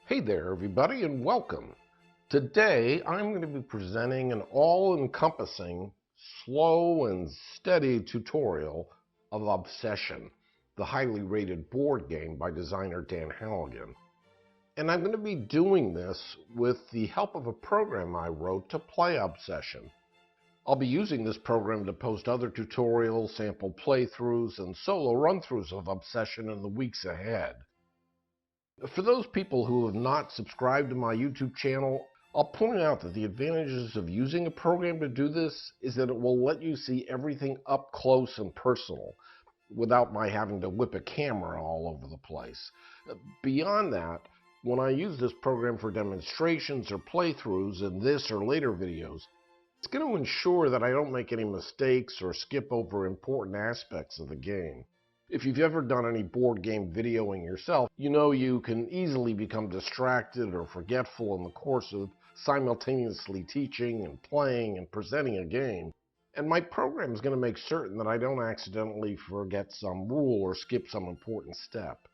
Hey there, everybody, and welcome. Today, I'm going to be presenting an all-encompassing, slow and steady tutorial of Obsession, the highly rated board game by designer Dan Hallagan. And I'm going to be doing this with the help of a program I wrote to play Obsession. I'll be using this program to post other tutorials, sample playthroughs, and solo run-throughs of Obsession in the weeks ahead. For those people who have not subscribed to my YouTube channel, I'll point out that the advantages of using a program to do this is that it will let you see everything up close and personal without my having to whip a camera all over the place. Beyond that, when I use this program for demonstrations or playthroughs in this or later videos, it's going to ensure that I don't make any mistakes or skip over important aspects of the game. If you've ever done any board game videoing yourself, you know you can easily become distracted or forgetful in the course of simultaneously teaching and playing and presenting a game. And my program is going to make certain that I don't accidentally forget some rule or skip some important step.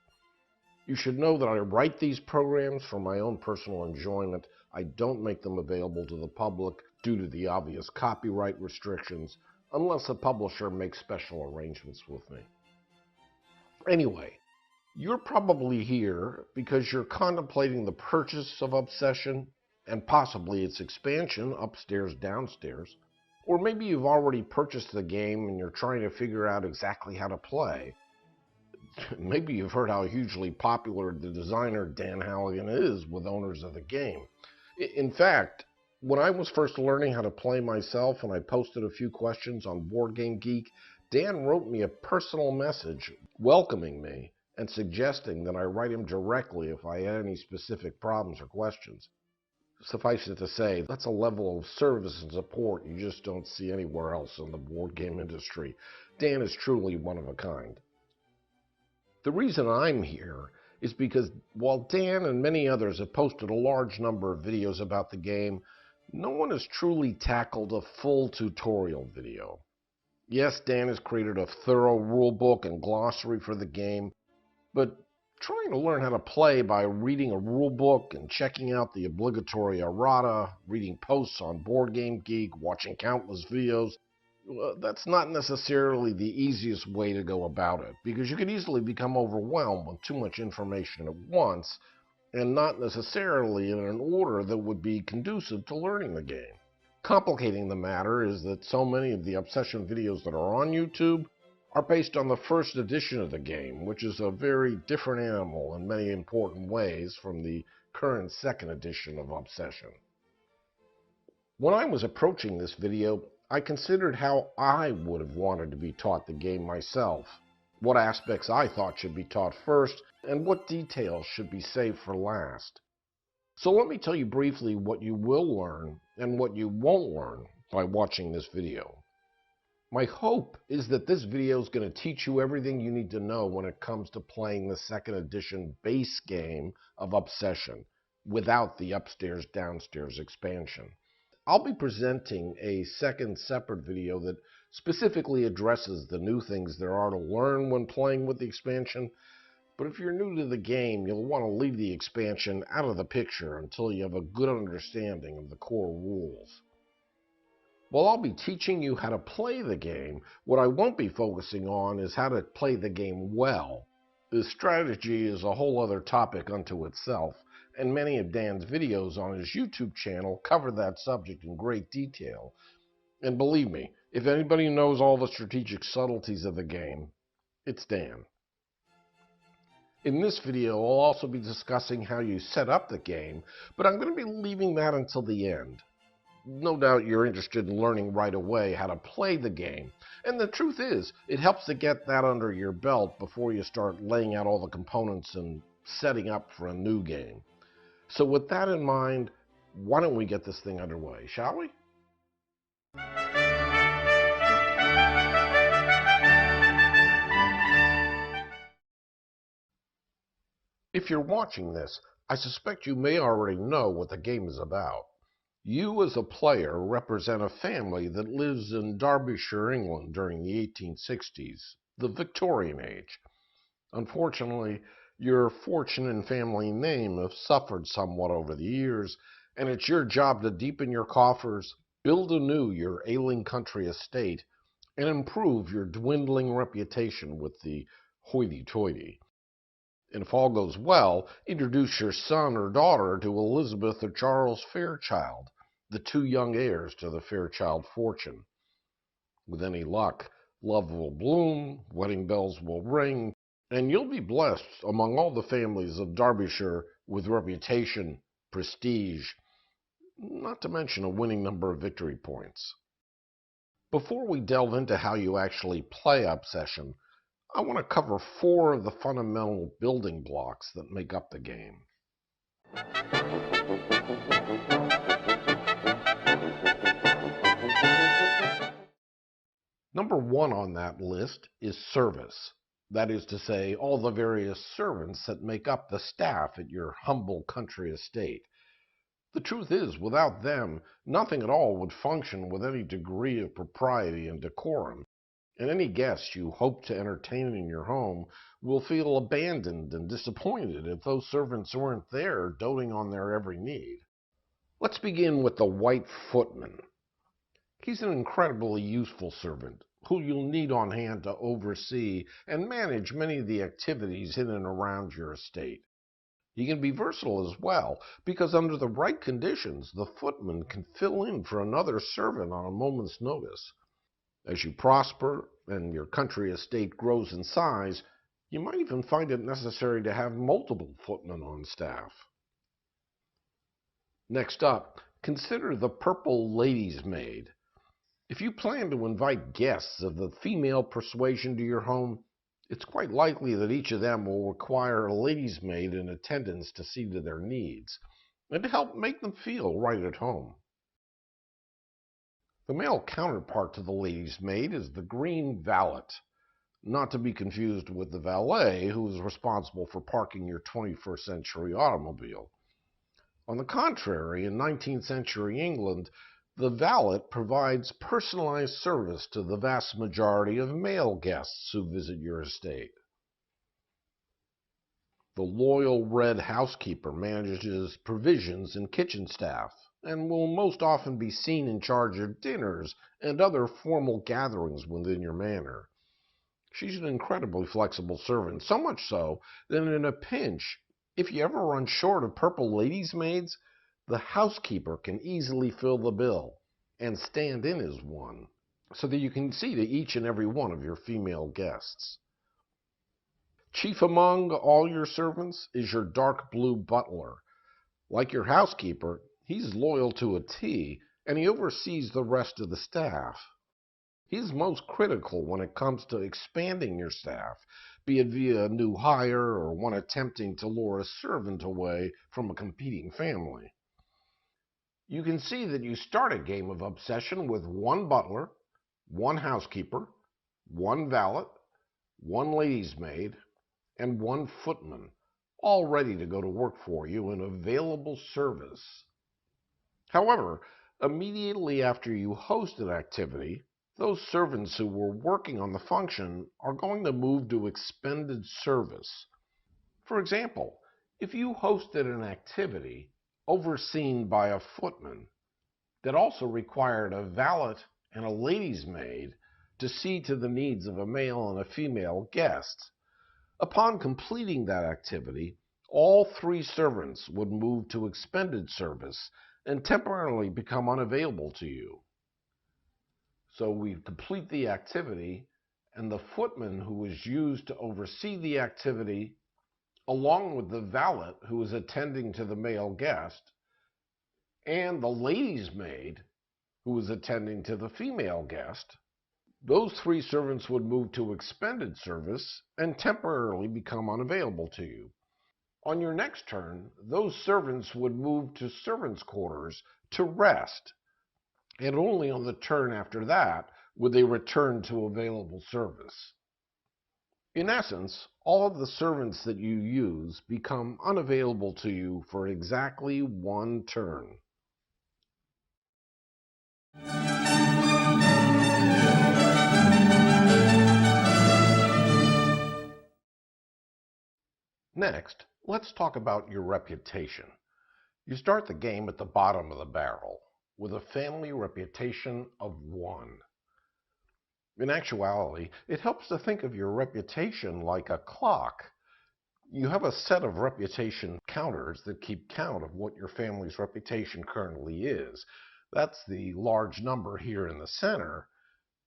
You should know that I write these programs for my own personal enjoyment. I don't make them available to the public due to the obvious copyright restrictions, unless a publisher makes special arrangements with me. Anyway, you're probably here because you're contemplating the purchase of Obsession and possibly its expansion, Upstairs, Downstairs. Or maybe you've already purchased the game and you're trying to figure out exactly how to play. Maybe you've heard how hugely popular the designer Dan Hallagan is with owners of the game. In fact, when I was first learning how to play myself and I posted a few questions on Board Game Geek, Dan wrote me a personal message welcoming me and suggesting that I write him directly if I had any specific problems or questions. Suffice it to say, that's a level of service and support you just don't see anywhere else in the board game industry. Dan is truly one of a kind. The reason I'm here is because while Dan and many others have posted a large number of videos about the game, no one has truly tackled a full tutorial video. Yes, Dan has created a thorough rulebook and glossary for the game, but trying to learn how to play by reading a rulebook and checking out the obligatory errata, reading posts on Board Game Geek, watching countless videos, that's not necessarily the easiest way to go about it, because you could easily become overwhelmed with too much information at once, and not necessarily in an order that would be conducive to learning the game. Complicating the matter is that so many of the Obsession videos that are on YouTube are based on the first edition of the game, which is a very different animal in many important ways from the current second edition of Obsession. When I was approaching this video, I considered how I would have wanted to be taught the game myself, what aspects I thought should be taught first, and what details should be saved for last. So let me tell you briefly what you will learn and what you won't learn by watching this video. My hope is that this video is going to teach you everything you need to know when it comes to playing the second edition base game of Obsession without the Upstairs Downstairs expansion. I'll be presenting a second separate video that specifically addresses the new things there are to learn when playing with the expansion. But if you're new to the game, you'll want to leave the expansion out of the picture until you have a good understanding of the core rules. While I'll be teaching you how to play the game, what I won't be focusing on is how to play the game well. The strategy is a whole other topic unto itself, and many of Dan's videos on his YouTube channel cover that subject in great detail. And believe me, if anybody knows all the strategic subtleties of the game, it's Dan. In this video, I'll also be discussing how you set up the game, but I'm going to be leaving that until the end. No doubt you're interested in learning right away how to play the game, and the truth is, it helps to get that under your belt before you start laying out all the components and setting up for a new game. So with that in mind, why don't we get this thing underway, shall we? If you're watching this, I suspect you may already know what the game is about. You as a player represent a family that lives in Derbyshire, England during the 1860s, the Victorian age. Unfortunately, Your fortune and family name have suffered somewhat over the years, and it's your job to deepen your coffers, build anew your ailing country estate, and improve your dwindling reputation with the hoity-toity. And if all goes well, introduce your son or daughter to Elizabeth or Charles Fairchild, the two young heirs to the Fairchild fortune. With any luck, love will bloom, wedding bells will ring, and you'll be blessed among all the families of Derbyshire with reputation, prestige, not to mention a winning number of victory points. Before we delve into how you actually play Obsession, I want to cover 4 of the fundamental building blocks that make up the game. Number 1 on that list is service. That is to say, all the various servants that make up the staff at your humble country estate. The truth is, without them, nothing at all would function with any degree of propriety and decorum, and any guests you hope to entertain in your home will feel abandoned and disappointed if those servants weren't there doting on their every need. Let's begin with the white footman. He's an incredibly useful servant who you'll need on hand to oversee and manage many of the activities in and around your estate. He can be versatile as well, because under the right conditions, the footman can fill in for another servant on a moment's notice. As you prosper and your country estate grows in size, you might even find it necessary to have multiple footmen on staff. Next up, consider the purple lady's maid. If you plan to invite guests of the female persuasion to your home, it's quite likely that each of them will require a lady's maid in attendance to see to their needs and to help make them feel right at home. The male counterpart to the lady's maid is the green valet, not to be confused with the valet who is responsible for parking your 21st century automobile. On the contrary, in 19th century England, the valet provides personalized service to the vast majority of male guests who visit your estate. The loyal red housekeeper manages provisions and kitchen staff, and will most often be seen in charge of dinners and other formal gatherings within your manor. She's an incredibly flexible servant, so much so that in a pinch, if you ever run short of purple ladies' maids, the housekeeper can easily fill the bill and stand in as one, so that you can see to each and every one of your female guests. Chief among all your servants is your dark blue butler. Like your housekeeper, he's loyal to a T, and he oversees the rest of the staff. He's most critical when it comes to expanding your staff, be it via a new hire or one attempting to lure a servant away from a competing family. You can see that you start a game of obsession with 1 butler, 1 housekeeper, 1 valet, 1 lady's maid, and 1 footman, all ready to go to work for you in available service. However, immediately after you host an activity, those servants who were working on the function are going to move to expended service. For example, if you hosted an activity overseen by a footman that also required a valet and a lady's maid to see to the needs of a male and a female guest, upon completing that activity, all 3 servants would move to expended service and temporarily become unavailable to you. So we complete the activity, and the footman who was used to oversee the activity, along with the valet who was attending to the male guest, and the lady's maid who was attending to the female guest, those 3 servants would move to expended service and temporarily become unavailable to you. On your next turn, those servants would move to servants' quarters to rest, and only on the turn after that would they return to available service. In essence, all of the servants that you use become unavailable to you for exactly 1 turn. Next, let's talk about your reputation. You start the game at the bottom of the barrel with a family reputation of 1. In actuality, it helps to think of your reputation like a clock. You have a set of reputation counters that keep count of what your family's reputation currently is. That's the large number here in the center.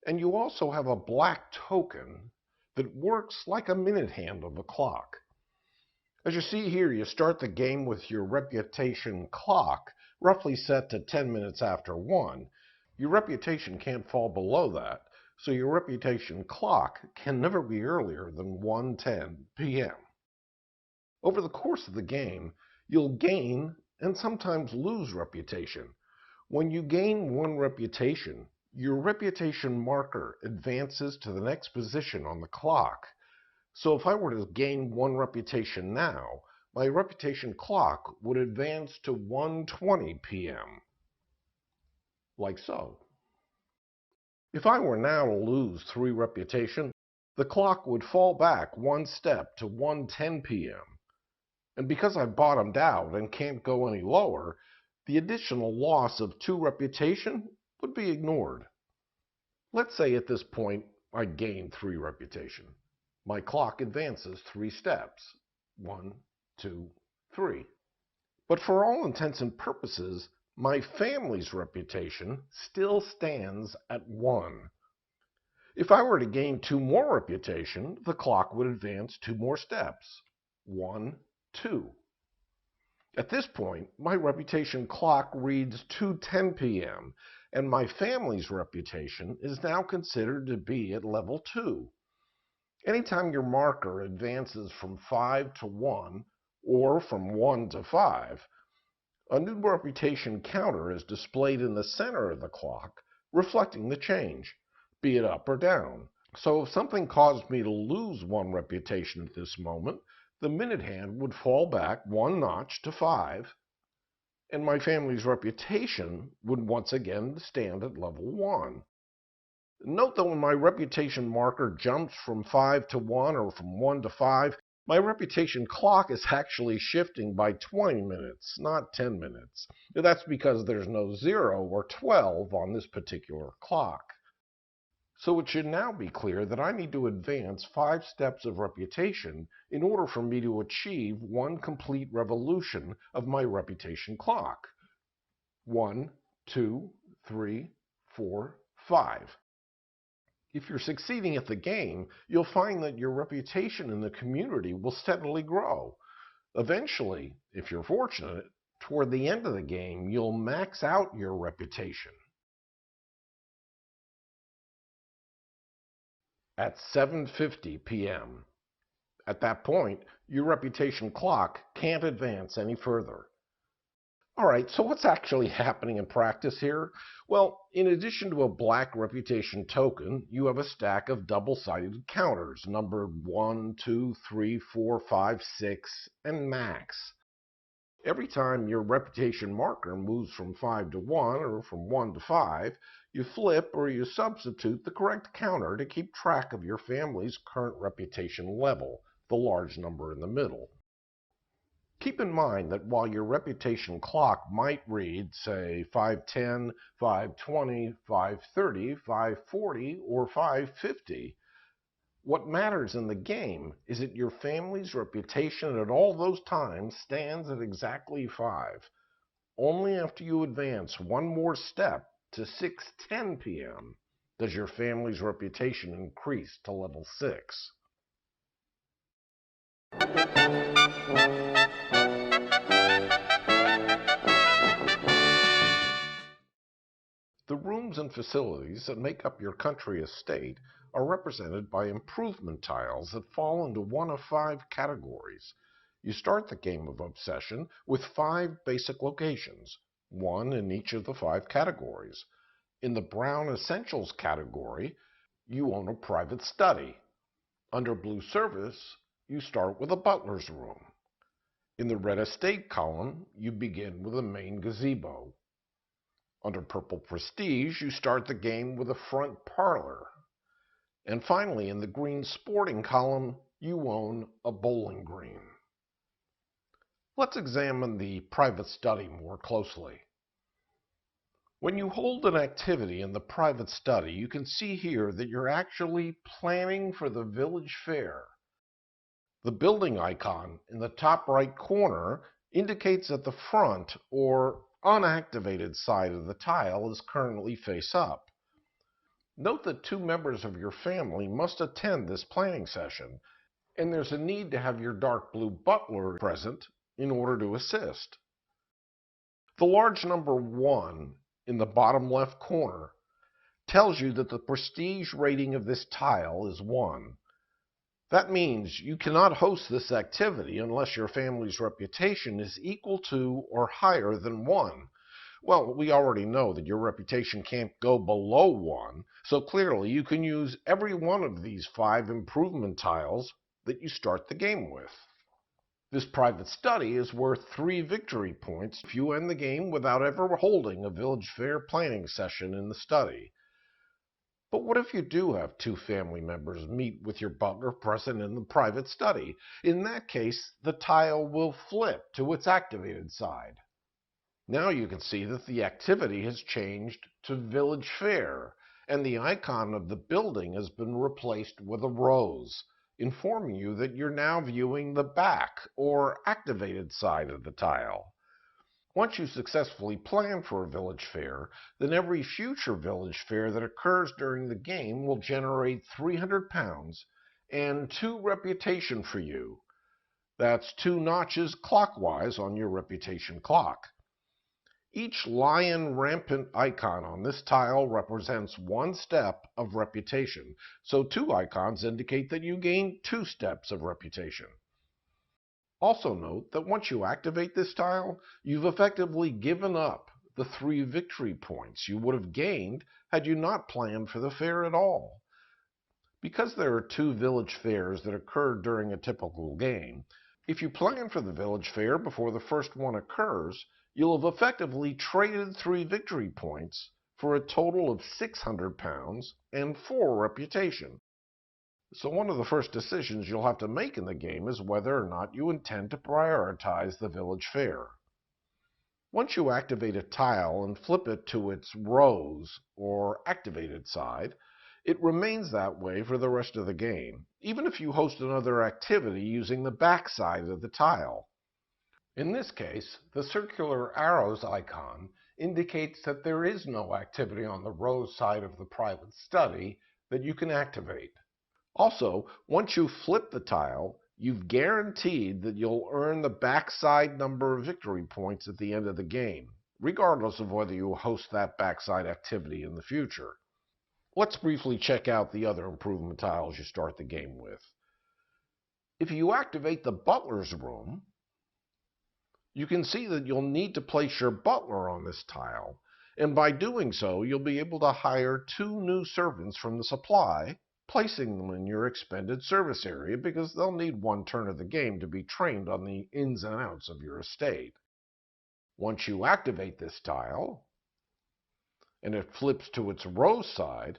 And you also have a black token that works like a minute hand of a clock. As you see here, you start the game with your reputation clock roughly set to 10 minutes after 1. Your reputation can't fall below that, so your reputation clock can never be earlier than 1:10 p.m. Over the course of the game, you'll gain and sometimes lose reputation. When you gain 1 reputation, your reputation marker advances to the next position on the clock. So if I were to gain 1 reputation now, my reputation clock would advance to 1:20 p.m., like so. If I were now to lose 3 reputation, the clock would fall back 1 step to 1:10 p.m. And because I've bottomed out and can't go any lower, the additional loss of 2 reputation would be ignored. Let's say at this point I gain 3 reputation. My clock advances 3 steps. 1, 2, 3. But for all intents and purposes, my family's reputation still stands at 1. If I were to gain 2 more reputation, the clock would advance 2 more steps. 1, 2. At this point, my reputation clock reads 2:10 p.m., and my family's reputation is now considered to be at level 2. Anytime your marker advances from 5 to 1, or from 1 to 5, a new reputation counter is displayed in the center of the clock, reflecting the change, be it up or down. So if something caused me to lose 1 reputation at this moment, the minute hand would fall back 1 notch to 5, and my family's reputation would once again stand at level 1. Note that when my reputation marker jumps from 5 to 1 or from 1 to 5, my reputation clock is actually shifting by 20 minutes, not 10 minutes. That's because there's no 0 or 12 on this particular clock. So it should now be clear that I need to advance 5 steps of reputation in order for me to achieve 1 complete revolution of my reputation clock. 1, 2, 3, 4, 5. If you're succeeding at the game, you'll find that your reputation in the community will steadily grow. Eventually, if you're fortunate, toward the end of the game, you'll max out your reputation. At 7:50 p.m. At that point, your reputation clock can't advance any further. All right, so what's actually happening in practice here? Well, in addition to a black reputation token, you have a stack of double-sided counters numbered 1, 2, 3, 4, 5, 6, and max. Every time your reputation marker moves from 5 to 1 or from 1 to 5, you flip or you substitute the correct counter to keep track of your family's current reputation level, the large number in the middle. Keep in mind that while your reputation clock might read, say, 5:10, 5:20, 5:30, 5:40, or 5:50, what matters in the game is that your family's reputation at all those times stands at exactly 5. Only after you advance 1 more step to 6:10 p.m. does your family's reputation increase to level 6. The rooms and facilities that make up your country estate are represented by improvement tiles that fall into one of 5 categories. You start the game of Obsession with 5 basic locations, 1 in each of the 5 categories. In the Brown Essentials category, you own a private study. Under Blue Service, you start with a butler's room. In the Red Estate column, you begin with a main gazebo. Under Purple Prestige, you start the game with a front parlor. And finally, in the Green Sporting column, you own a bowling green. Let's examine the private study more closely. When you hold an activity in the private study, you can see here that you're actually planning for the village fair. The building icon in the top right corner indicates that the front or unactivated side of the tile is currently face up. Note that 2 members of your family must attend this planning session, and there's a need to have your dark blue butler present in order to assist. The large number 1 in the bottom left corner tells you that the prestige rating of this tile is 1. That means you cannot host this activity unless your family's reputation is equal to or higher than 1. Well, we already know that your reputation can't go below 1, so clearly you can use every one of these 5 improvement tiles that you start the game with. This private study is worth 3 victory points if you end the game without ever holding a village fair planning session in the study. But what if you do have 2 family members meet with your butler present in the private study? In that case, the tile will flip to its activated side. Now you can see that the activity has changed to Village Fair, and the icon of the building has been replaced with a rose, informing you that you're now viewing the back or activated side of the tile. Once you successfully plan for a village fair, then every future village fair that occurs during the game will generate 300 pounds and 2 reputation for you. That's 2 notches clockwise on your reputation clock. Each lion rampant icon on this tile represents 1 step of reputation, so 2 icons indicate that you gain 2 steps of reputation. Also note that once you activate this tile, you've effectively given up the 3 victory points you would have gained had you not planned for the fair at all. Because there are 2 village fairs that occur during a typical game, if you plan for the village fair before the first one occurs, you'll have effectively traded 3 victory points for a total of 600 pounds and 4 reputation. So one of the first decisions you'll have to make in the game is whether or not you intend to prioritize the village fair. Once you activate a tile and flip it to its rose or activated side, it remains that way for the rest of the game, even if you host another activity using the back side of the tile. In this case, the circular arrows icon indicates that there is no activity on the rose side of the private study that you can activate. Also, once you flip the tile, you've guaranteed that you'll earn the backside number of victory points at the end of the game, regardless of whether you host that backside activity in the future. Let's briefly check out the other improvement tiles you start the game with. If you activate the butler's room, you can see that you'll need to place your butler on this tile, and by doing so, you'll be able to hire 2 new servants from the supply, placing them in your expended service area because they'll need 1 turn of the game to be trained on the ins and outs of your estate. Once you activate this tile, and it flips to its rose side,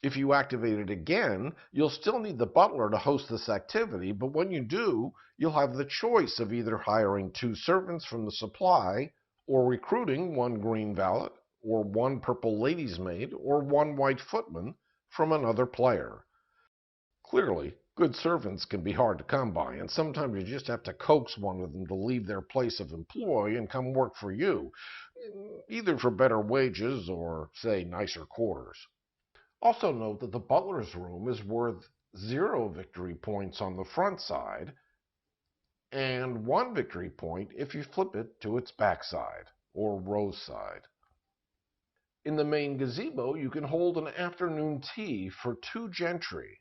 if you activate it again, you'll still need the butler to host this activity, but when you do, you'll have the choice of either hiring 2 servants from the supply, or recruiting 1 green valet, or 1 purple lady's maid, or 1 white footman from another player. Clearly, good servants can be hard to come by, and sometimes you just have to coax one of them to leave their place of employ and come work for you, either for better wages or, say, nicer quarters. Also note that the butler's room is worth 0 victory points on the front side and 1 victory point if you flip it to its backside or rose side. In the main gazebo, you can hold an afternoon tea for 2 gentry.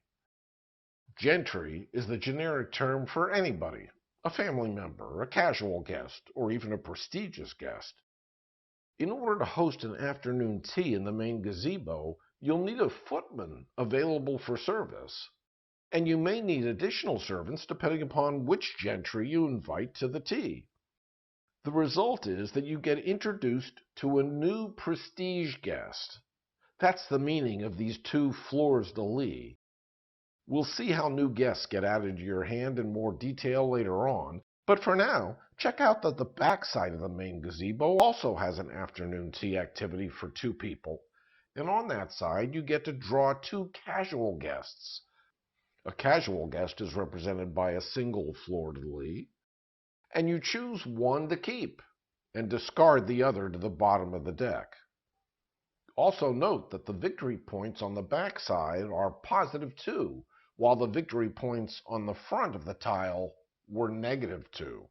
Gentry is the generic term for anybody, a family member, a casual guest, or even a prestigious guest. In order to host an afternoon tea in the main gazebo, you'll need a footman available for service, and you may need additional servants depending upon which gentry you invite to the tea. The result is that you get introduced to a new prestige guest. That's the meaning of these 2 fleurs de lis. We'll see how new guests get added to your hand in more detail later on, but for now, Check out that the back side of the main gazebo also has an afternoon tea activity for 2 people. And on that side, you get to draw 2 casual guests. A casual guest is represented by a single fleur-de-lis, and you choose one to keep and discard the other to the bottom of the deck. Also note that the victory points on the back side are +2, while the victory points on the front of the tile were -2.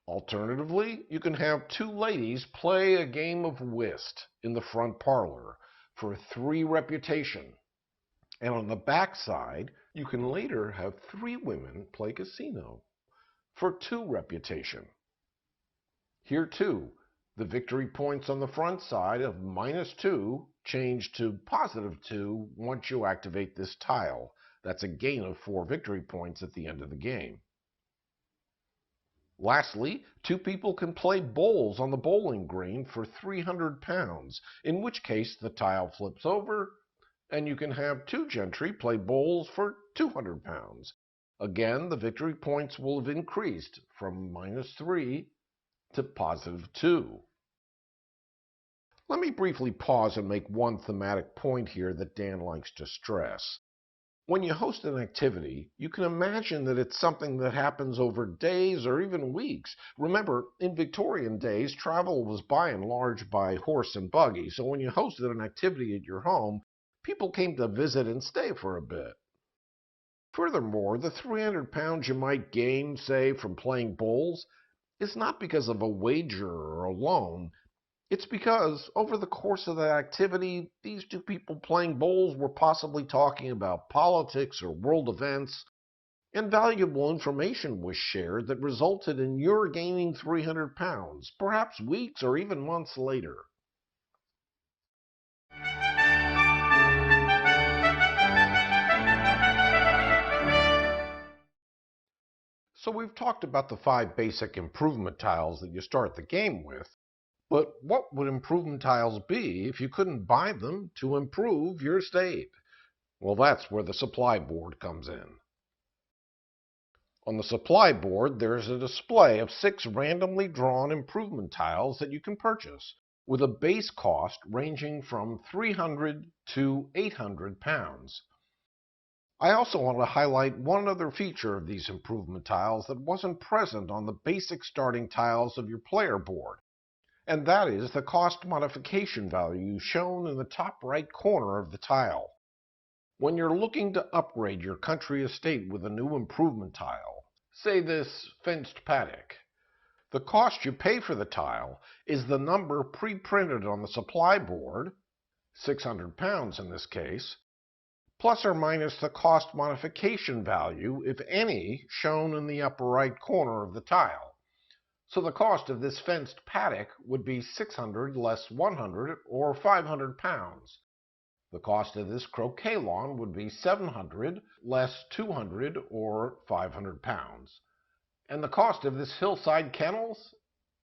Alternatively, you can have 2 ladies play a game of whist in the front parlor for 3 reputation. And on the back side, you can later have 3 women play casino for 2 reputation. Here too, the victory points on the front side of -2 change to +2 once you activate this tile. That's a gain of 4 victory points at the end of the game. Lastly, 2 people can play bowls on the bowling green for 300 pounds, in which case the tile flips over and you can have 2 gentry play bowls for 200 pounds. Again, the victory points will have increased from -3 to +2. Let me briefly pause and make one thematic point here that Dan likes to stress. When you host an activity, you can imagine that it's something that happens over days or even weeks. Remember, in Victorian days, travel was by and large by horse and buggy, so when you hosted an activity at your home, people came to visit and stay for a bit. Furthermore, the 300 pounds you might gain, say, from playing bowls, is not because of a wager or a loan. It's because, over the course of that activity, these 2 people playing bowls were possibly talking about politics or world events, and valuable information was shared that resulted in your gaining 300 pounds, perhaps weeks or even months later. So we've talked about the 5 basic improvement tiles that you start the game with. But what would improvement tiles be if you couldn't buy them to improve your state? Well, that's where the supply board comes in. On the supply board, there's a display of 6 randomly drawn improvement tiles that you can purchase, with a base cost ranging from 300 to 800 pounds. I also want to highlight one other feature of these improvement tiles that wasn't present on the basic starting tiles of your player board, and that is the cost modification value shown in the top right corner of the tile. When you're looking to upgrade your country estate with a new improvement tile, say this fenced paddock, the cost you pay for the tile is the number pre-printed on the supply board, 600 pounds in this case, plus or minus the cost modification value, if any, shown in the upper right corner of the tile. So the cost of this fenced paddock would be 600 less 100, or 500 pounds. The cost of this croquet lawn would be 700 less 200, or 500 pounds. And the cost of this hillside kennels?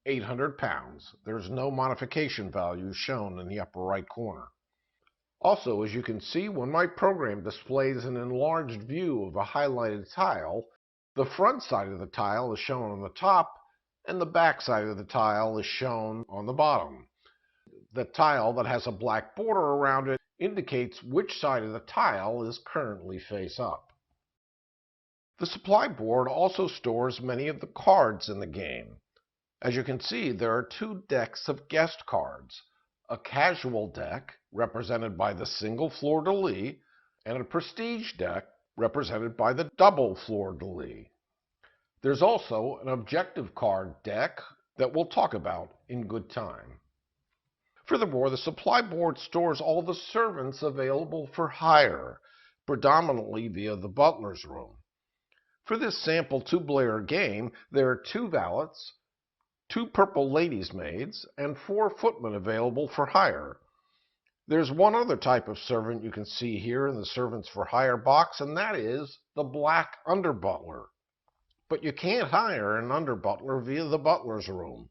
800 pounds. There's no modification value shown in the upper right corner. Also, as you can see, when my program displays an enlarged view of a highlighted tile, the front side of the tile is shown on the top, and the back side of the tile is shown on the bottom. The tile that has a black border around it indicates which side of the tile is currently face up. The supply board also stores many of the cards in the game. As you can see, there are 2 decks of guest cards, a casual deck represented by the single fleur-de-lis, and a prestige deck represented by the double fleur-de-lis. There's also an objective card deck that we'll talk about in good time. Furthermore, the supply board stores all the servants available for hire, predominantly via the butler's room. For this sample 2-player game, there are 2 valets, 2 purple ladies' maids, and 4 footmen available for hire. There's one other type of servant you can see here in the servants for hire box, and that is the black under-butler. But you can't hire an under-butler via the butler's room.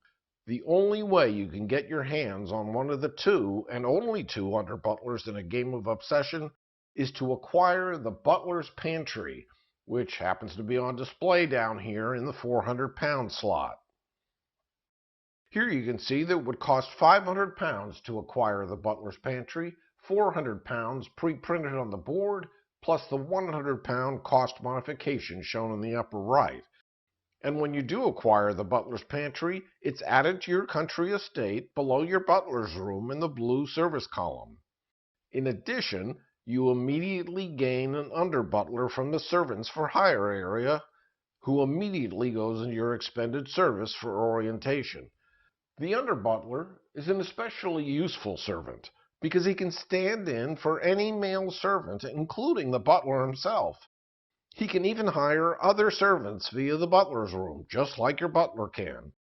The only way you can get your hands on one of the 2, and only 2 under-butlers in a game of Obsession, is to acquire the butler's pantry, which happens to be on display down here in the 400-pound slot. Here you can see that it would cost 500 pounds to acquire the butler's pantry, 400 pounds pre-printed on the board, plus the 100-pound cost modification shown in the upper right. And when you do acquire the butler's pantry, it's added to your country estate below your butler's room in the blue service column. In addition, you immediately gain an under-butler from the servants for hire area, who immediately goes into your expended service for orientation. The under-butler is an especially useful servant because he can stand in for any male servant, including the butler himself. He can even hire other servants via the butler's room, just like your butler can.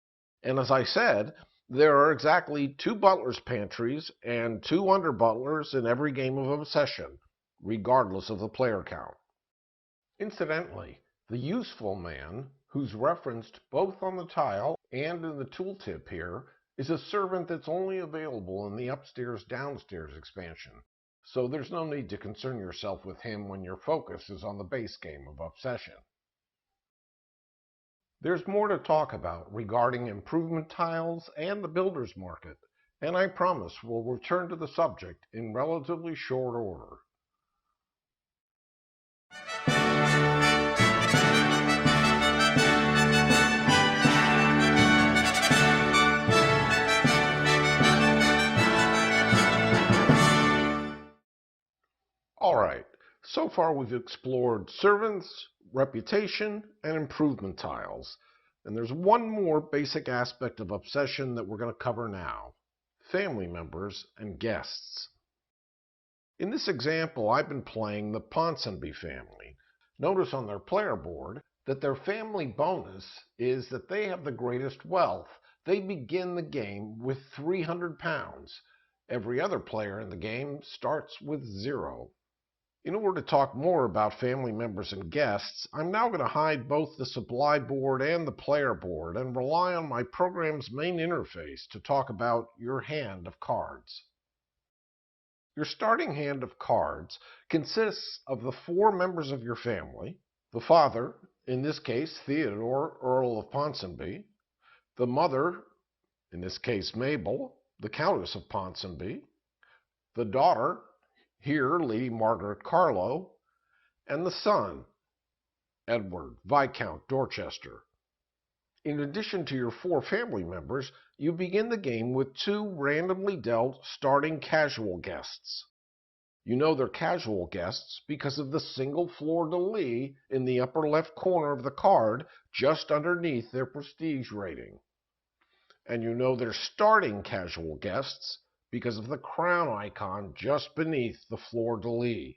And as I said, there are exactly 2 butler's pantries and 2 under-butlers in every game of Obsession, regardless of the player count. Incidentally, the useful man, who's referenced both on the tile and in the tooltip here, is a servant that's only available in the upstairs-downstairs expansion, so there's no need to concern yourself with him when your focus is on the base game of Obsession. There's more to talk about regarding improvement tiles and the builder's market, and I promise we'll return to the subject in relatively short order. Alright, so far we've explored servants, reputation, and improvement tiles. And there's one more basic aspect of Obsession that we're going to cover now: family members and guests. In this example, I've been playing the Ponsonby family. Notice on their player board that their family bonus is that they have the greatest wealth. They begin the game with 300 pounds. Every other player in the game starts with 0. In order to talk more about family members and guests, I'm now going to hide both the supply board and the player board and rely on my program's main interface to talk about your hand of cards. Your starting hand of cards consists of the 4 members of your family: the father, in this case Theodore, Earl of Ponsonby; the mother, in this case Mabel, the Countess of Ponsonby; the daughter, here Lady Margaret Carlo; and the son, Edward, Viscount Dorchester. In addition to your 4 family members, you begin the game with 2 randomly dealt starting casual guests. You know they're casual guests because of the single fleur-de-lis in the upper left corner of the card just underneath their prestige rating. And you know they're starting casual guests because of the crown icon just beneath the fleur-de-lis.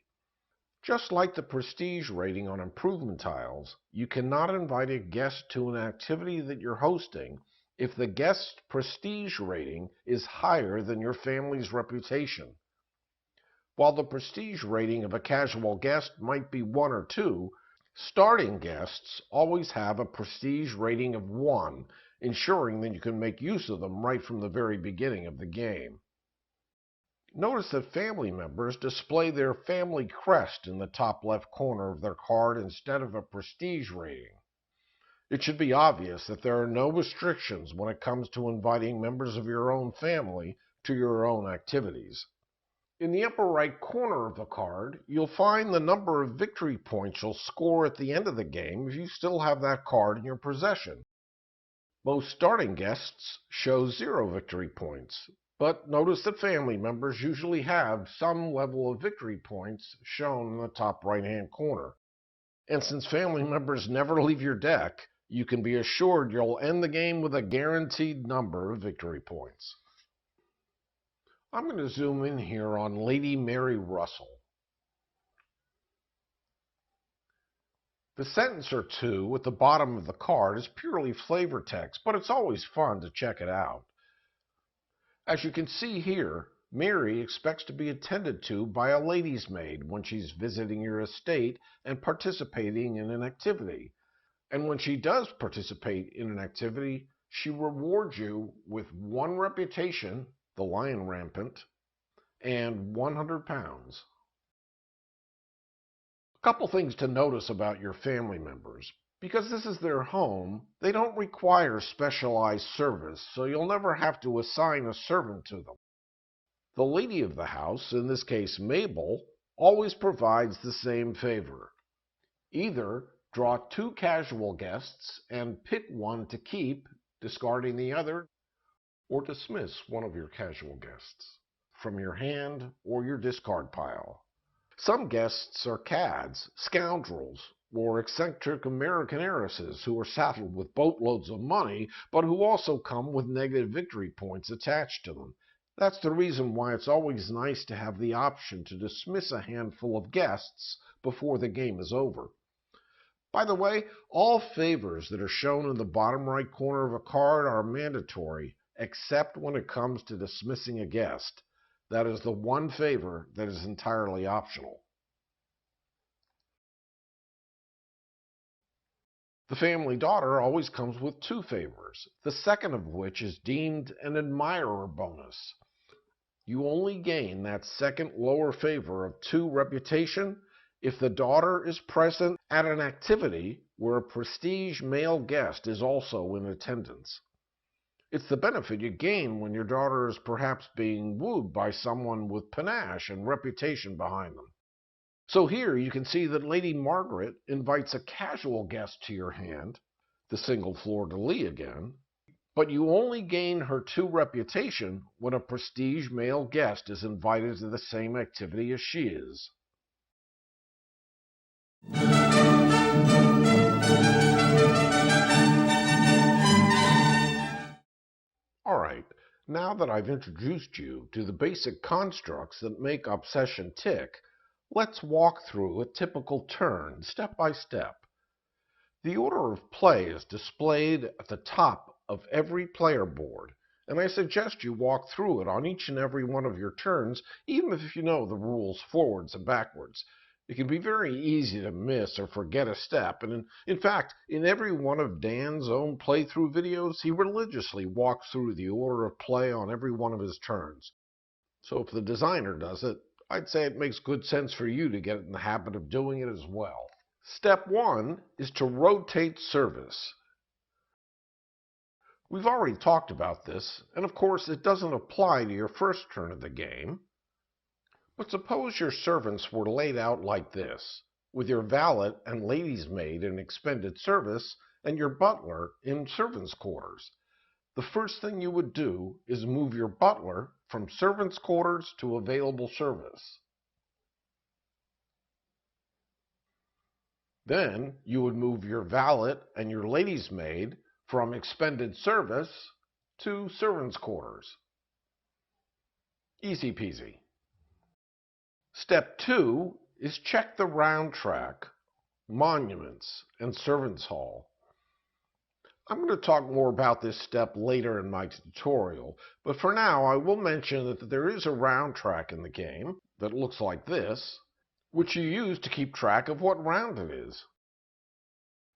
Just like the prestige rating on improvement tiles, you cannot invite a guest to an activity that you're hosting if the guest's prestige rating is higher than your family's reputation. While the prestige rating of a casual guest might be 1 or 2, starting guests always have a prestige rating of 1, ensuring that you can make use of them right from the very beginning of the game. Notice that family members display their family crest in the top left corner of their card instead of a prestige rating. It should be obvious that there are no restrictions when it comes to inviting members of your own family to your own activities. In the upper right corner of the card, you'll find the number of victory points you'll score at the end of the game if you still have that card in your possession. Most starting guests show 0 victory points, but notice that family members usually have some level of victory points shown in the top right-hand corner. And since family members never leave your deck, you can be assured you'll end the game with a guaranteed number of victory points. I'm going to zoom in here on Lady Mary Russell. The sentence or 2 at the bottom of the card is purely flavor text, but it's always fun to check it out. As you can see here, Mary expects to be attended to by a lady's maid when she's visiting your estate and participating in an activity. And when she does participate in an activity, she rewards you with 1 reputation, the Lion Rampant, and 100 pounds. A Couple things to notice about your family members. Because this is their home, they don't require specialized service, so you'll never have to assign a servant to them. The lady of the house, in this case Mabel, always provides the same favor. Either draw 2 casual guests and pick one to keep, discarding the other, or dismiss one of your casual guests from your hand or your discard pile. Some guests are cads, scoundrels, or eccentric American heiresses who are saddled with boatloads of money, but who also come with negative victory points attached to them. That's the reason why it's always nice to have the option to dismiss a handful of guests before the game is over. By the way, all favors that are shown in the bottom right corner of a card are mandatory, except when it comes to dismissing a guest. That is the one favor that is entirely optional. The family daughter always comes with 2 favors, the second of which is deemed an admirer bonus. You only gain that second lower favor of 2 reputation if the daughter is present at an activity where a prestige male guest is also in attendance. It's the benefit you gain when your daughter is perhaps being wooed by someone with panache and reputation behind them. So here you can see that Lady Margaret invites a casual guest to your hand, the single fleur-de-lis again, but you only gain her 2 reputation when a prestige male guest is invited to the same activity as she is. Alright, now that I've introduced you to the basic constructs that make Obsession tick, let's walk through a typical turn, step by step. The order of play is displayed at the top of every player board, and I suggest you walk through it on each and every one of your turns, even if you know the rules forwards and backwards. It can be very easy to miss or forget a step, and in fact, in every one of Dan's own playthrough videos, he religiously walks through the order of play on every one of his turns. So if the designer does it, I'd say it makes good sense for you to get in the habit of doing it as well. Step 1 is to rotate service. We've already talked about this, and of course it doesn't apply to your first turn of the game. But suppose your servants were laid out like this, with your valet and lady's maid in expended service and your butler in servants' quarters. The first thing you would do is move your butler from servants' quarters to available service. Then you would move your valet and your lady's maid from expended service to servants' quarters. Easy peasy. Step 2 is check the round track, monuments, and servants' hall. I'm going to talk more about this step later in my tutorial, but for now I will mention that there is a round track in the game that looks like this, which you use to keep track of what round it is.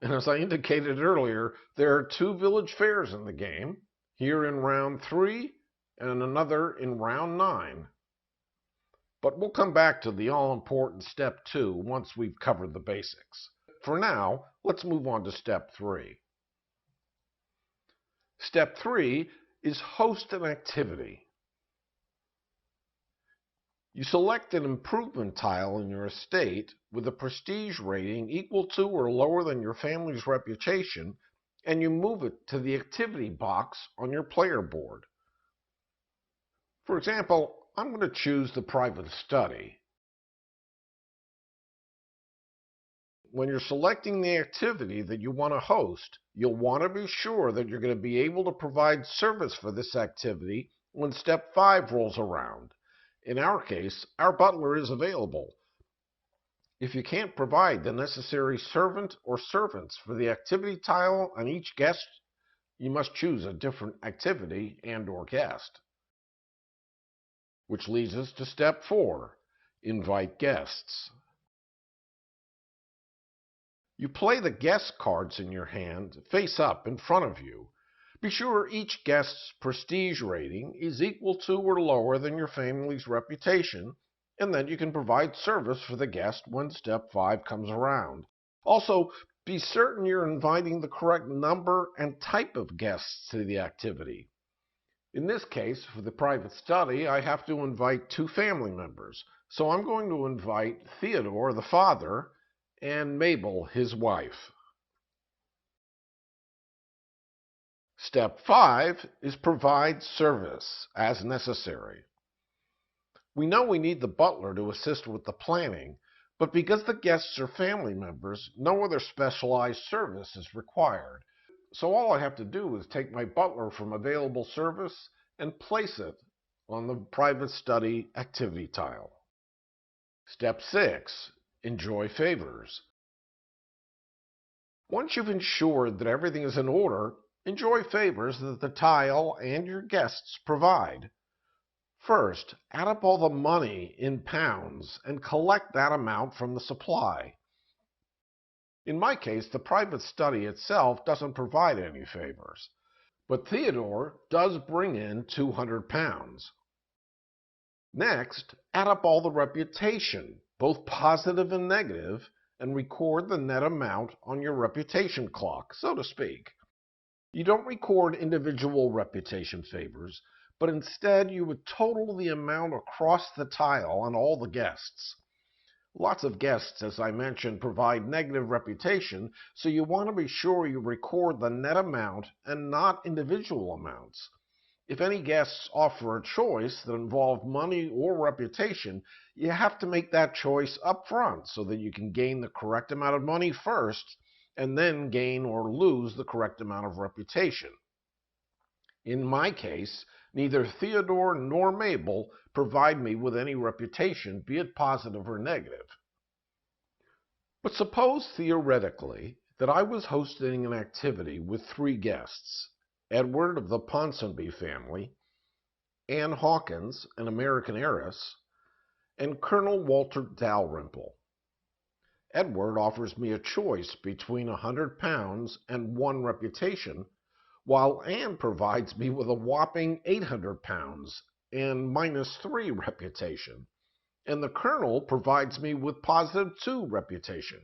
And as I indicated earlier, there are 2 village fairs in the game, here in round 3 and another in round 9. But we'll come back to the all-important step 2 once we've covered the basics. For now, let's move on to step 3. Step 3 is host an activity. You select an improvement tile in your estate with a prestige rating equal to or lower than your family's reputation, and you move it to the activity box on your player board. For example, I'm going to choose the private study. When you're selecting the activity that you want to host, you'll want to be sure that you're going to be able to provide service for this activity when step 5 rolls around. In our case, our butler is available. If you can't provide the necessary servant or servants for the activity tile on each guest, you must choose a different activity and/or guest. Which leads us to step 4, invite guests. You play the guest cards in your hand face up in front of you. Be sure each guest's prestige rating is equal to or lower than your family's reputation, and then you can provide service for the guest when step 5 comes around. Also, be certain you're inviting the correct number and type of guests to the activity. In this case, for the private study, I have to invite 2 family members. So I'm going to invite Theodore, the father, and Mabel, his wife. Step 5 is provide service as necessary. We know we need the butler to assist with the planning, but because the guests are family members, no other specialized service is required. So all I have to do is take my butler from available service and place it on the private study activity tile. Step 6, enjoy favors. Once you've ensured that everything is in order, enjoy favors that the tile and your guests provide. First, add up all the money in pounds and collect that amount from the supply. In my case, the private study itself doesn't provide any favors, but Theodore does bring in 200 pounds. Next, add up all the reputation, both positive and negative, and record the net amount on your reputation clock, so to speak. You don't record individual reputation favors, but instead you would total the amount across the tile on all the guests. Lots of guests, as I mentioned, provide negative reputation, so you want to be sure you record the net amount and not individual amounts. If any guests offer a choice that involves money or reputation, you have to make that choice up front so that you can gain the correct amount of money first and then gain or lose the correct amount of reputation. In my case, neither Theodore nor Mabel provide me with any reputation, be it positive or negative. But suppose theoretically that I was hosting an activity with 3 guests: Edward of the Ponsonby family, Anne Hawkins, an American heiress, and Colonel Walter Dalrymple. Edward offers me a choice between 100 pounds and 1 reputation, while Anne provides me with a whopping 800 pounds and -3 reputation, and the Colonel provides me with +2 reputation.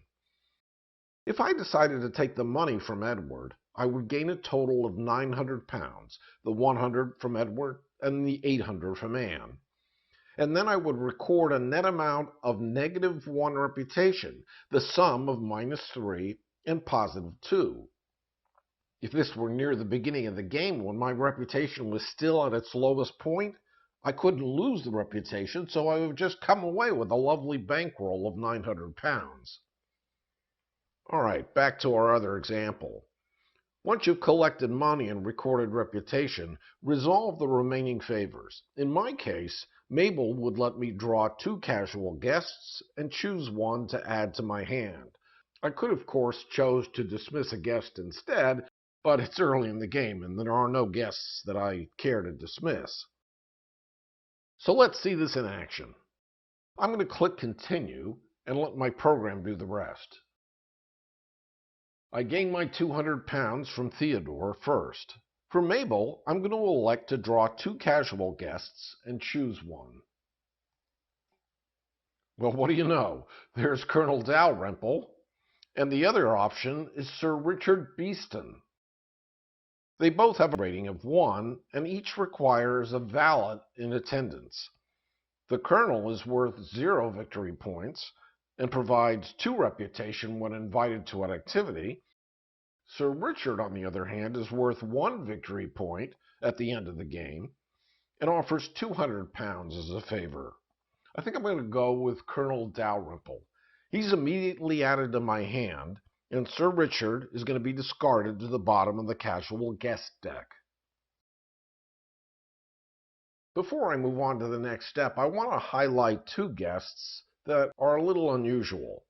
If I decided to take the money from Edward, I would gain a total of 900 pounds, the 100 from Edward and the 800 from Anne. And then I would record a net amount of -1 reputation, the sum of -3 and +2. If this were near the beginning of the game when my reputation was still at its lowest point, I couldn't lose the reputation, so I would just come away with a lovely bankroll of 900 pounds. All right, back to our other example. Once you've collected money and recorded reputation, resolve the remaining favors. In my case, Mabel would let me draw 2 casual guests and choose one to add to my hand. I could, of course, choose to dismiss a guest instead, but it's early in the game and there are no guests that I care to dismiss. So let's see this in action. I'm going to click Continue and let my program do the rest. I gain my 200 pounds from Theodore first. For Mabel, I'm going to elect to draw 2 casual guests and choose one. Well, what do you know? There's Colonel Dalrymple, and the other option is Sir Richard Beeston. They both have a rating of 1, and each requires a valet in attendance. The Colonel is worth 0 victory points and provides 2 reputation when invited to an activity. Sir Richard, on the other hand, is worth 1 victory point at the end of the game and offers 200 pounds as a favor. I think I'm going to go with Colonel Dalrymple. He's immediately added to my hand, and Sir Richard is going to be discarded to the bottom of the casual guest deck. Before I move on to the next step, I want to highlight 2 guests that are a little unusual.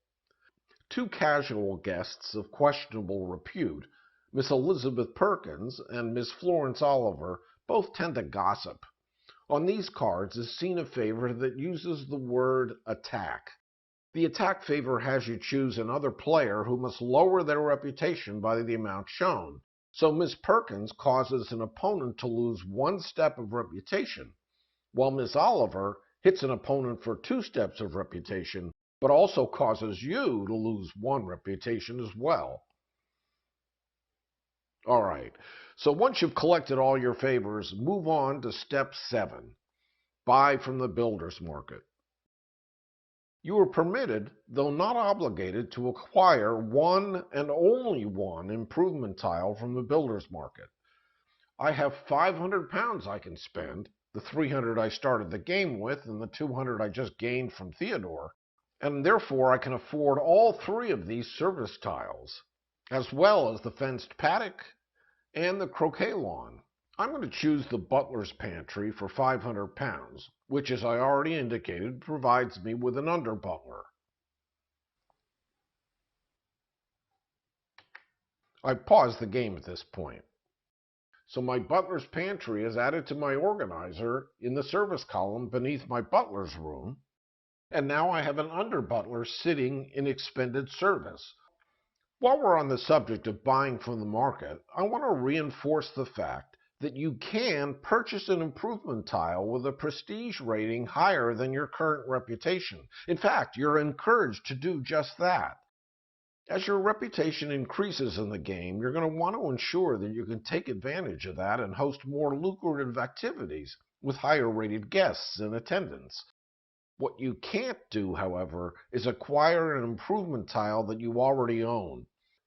2 casual guests of questionable repute, Miss Elizabeth Perkins and Miss Florence Oliver, both tend to gossip. On these cards is seen a favor that uses the word attack. The attack favor has you choose another player who must lower their reputation by the amount shown. So Miss Perkins causes an opponent to lose 1 step of reputation, while Miss Oliver hits an opponent for 2 steps of reputation, but also causes you to lose 1 reputation as well. All right, so once you've collected all your favors, move on to step 7, buy from the builder's market. You are permitted, though not obligated, to acquire 1 and only 1 improvement tile from the builder's market. I have 500 pounds I can spend, the 300 I started the game with and the 200 I just gained from Theodore, and therefore I can afford all 3 of these service tiles, as well as the fenced paddock and the croquet lawn. I'm going to choose the butler's pantry for 500 pounds, which, as I already indicated, provides me with an under butler. I pause the game at this point. So my butler's pantry is added to my organizer in the service column beneath my butler's room, and now I have an under butler sitting in expended service. While we're on the subject of buying from the market, I want to reinforce the fact that you can purchase an improvement tile with a prestige rating higher than your current reputation. In fact, you're encouraged to do just that. As your reputation increases in the game, you're going to want to ensure that you can take advantage of that and host more lucrative activities with higher rated guests in attendance. What you can't do, however, is acquire an improvement tile that you already own.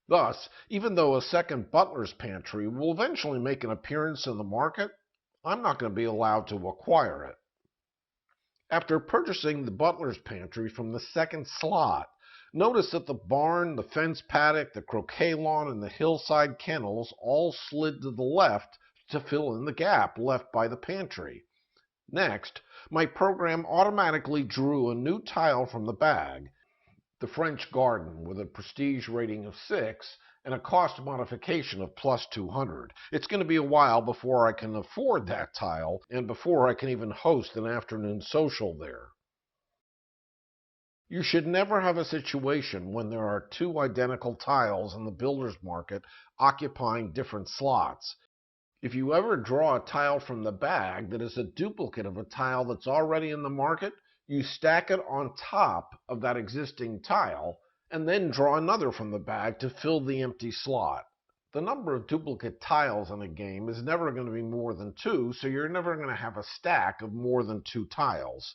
Thus, even though a second butler's pantry will eventually make an appearance in the market, I'm not going to be allowed to acquire it. After purchasing the butler's pantry from the second slot, notice that the barn, the fence paddock, the croquet lawn, and the hillside kennels all slid to the left to fill in the gap left by the pantry. Next, my program automatically drew a new tile from the bag, the French garden, with a prestige rating of 6 and a cost modification of plus 200. It's going to be a while before I can afford that tile and before I can even host an afternoon social there. You should never have a situation when there are 2 identical tiles in the builder's market occupying different slots. If you ever draw a tile from the bag that is a duplicate of a tile that's already in the market, you stack it on top of that existing tile and then draw another from the bag to fill the empty slot. The number of duplicate tiles in a game is never going to be more than 2, so you're never going to have a stack of more than 2 tiles.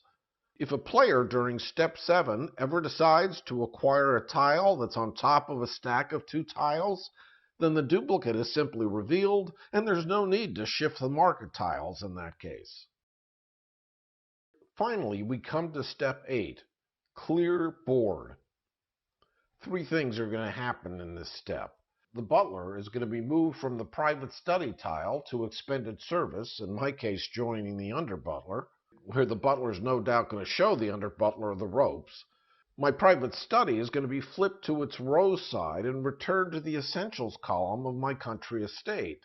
If a player during step 7 ever decides to acquire a tile that's on top of a stack of 2 tiles, then the duplicate is simply revealed and there's no need to shift the market tiles in that case. Finally, we come to step 8, clear board. 3 things are going to happen in this step. The butler is going to be moved from the private study tile to expended service, in my case joining the under butler, where the butler is no doubt going to show the under butler the ropes. My private study is going to be flipped to its rose side and returned to the essentials column of my country estate.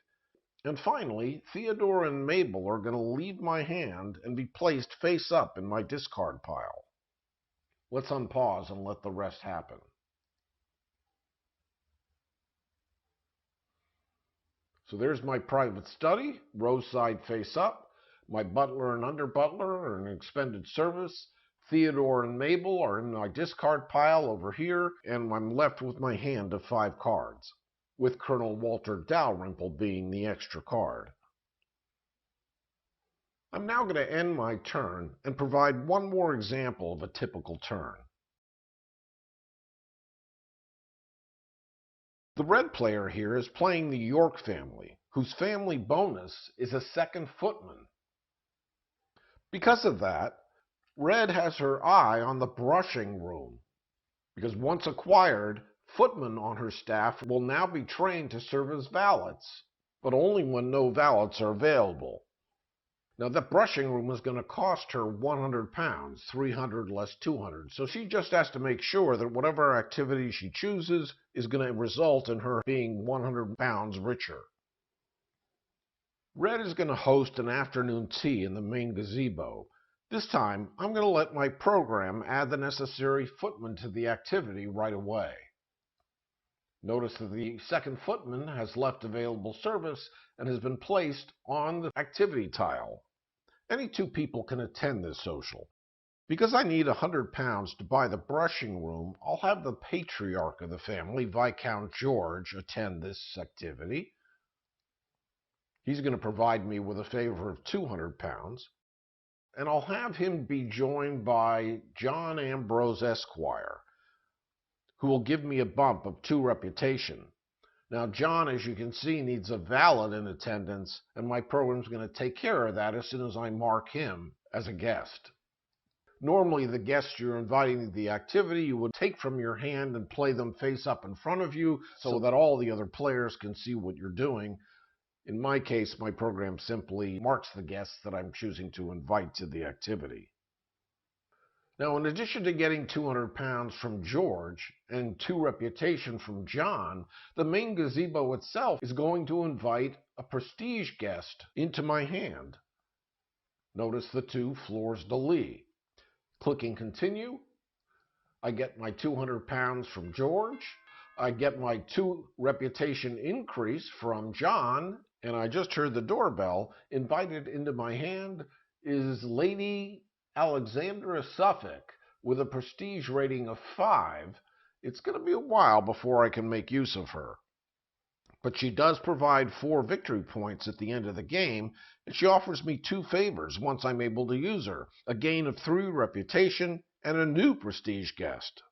And finally, Theodore and Mabel are going to leave my hand and be placed face up in my discard pile. Let's unpause and let the rest happen. So there's my private study, rose side face up. My butler and under butler are in expended service. Theodore and Mabel are in my discard pile over here, and I'm left with my hand of 5 cards, with Colonel Walter Dalrymple being the extra card. I'm now going to end my turn and provide one more example of a typical turn. The red player here is playing the York family, whose family bonus is a second footman. Because of that, red has her eye on the brushing room, because once acquired, footmen on her staff will now be trained to serve as valets, but only when no valets are available. Now, that brushing room is going to cost her 100 pounds, 300 less 200, so she just has to make sure that whatever activity she chooses is going to result in her being 100 pounds richer. Red is going to host an afternoon tea in the main gazebo. This time, I'm going to let my program add the necessary footman to the activity right away. Notice that the second footman has left available service and has been placed on the activity tile. Any 2 people can attend this social. Because I need £100 to buy the brushing room, I'll have the patriarch of the family, Viscount George, attend this activity. He's going to provide me with a favor of £200, and I'll have him be joined by John Ambrose Esquire, who will give me a bump of 2 reputation. Now, John, as you can see, needs a valet in attendance, and my program's going to take care of that as soon as I mark him as a guest. Normally, the guests you're inviting to the activity, you would take from your hand and play them face up in front of you so that all the other players can see what you're doing. In my case, my program simply marks the guests that I'm choosing to invite to the activity. Now, in addition to getting £200 from George and 2 reputation from John, the main gazebo itself is going to invite a prestige guest into my hand. Notice the 2 fleurs de lis. Clicking continue, I get my £200 from George, I get my 2 reputation increase from John, and I just heard the doorbell. Invited into my hand is Lady Alexandra Suffolk with a prestige rating of 5. It's going to be a while before I can make use of her. But she does provide 4 victory points at the end of the game, and she offers me 2 favors once I'm able to use her, a gain of 3 reputation and a new prestige guest.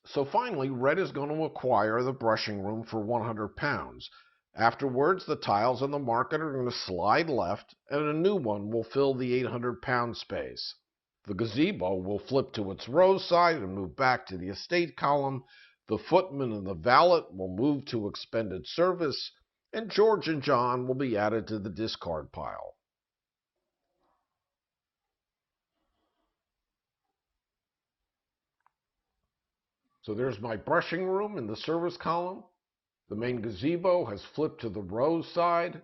So finally, Red is going to acquire the brushing room for £100. Afterwards, the tiles on the market are going to slide left, and a new one will fill the £800 space. The gazebo will flip to its rose side and move back to the estate column. The footman and the valet will move to expended service, and George and John will be added to the discard pile. So there's my brushing room in the service column. The main gazebo has flipped to the rose side.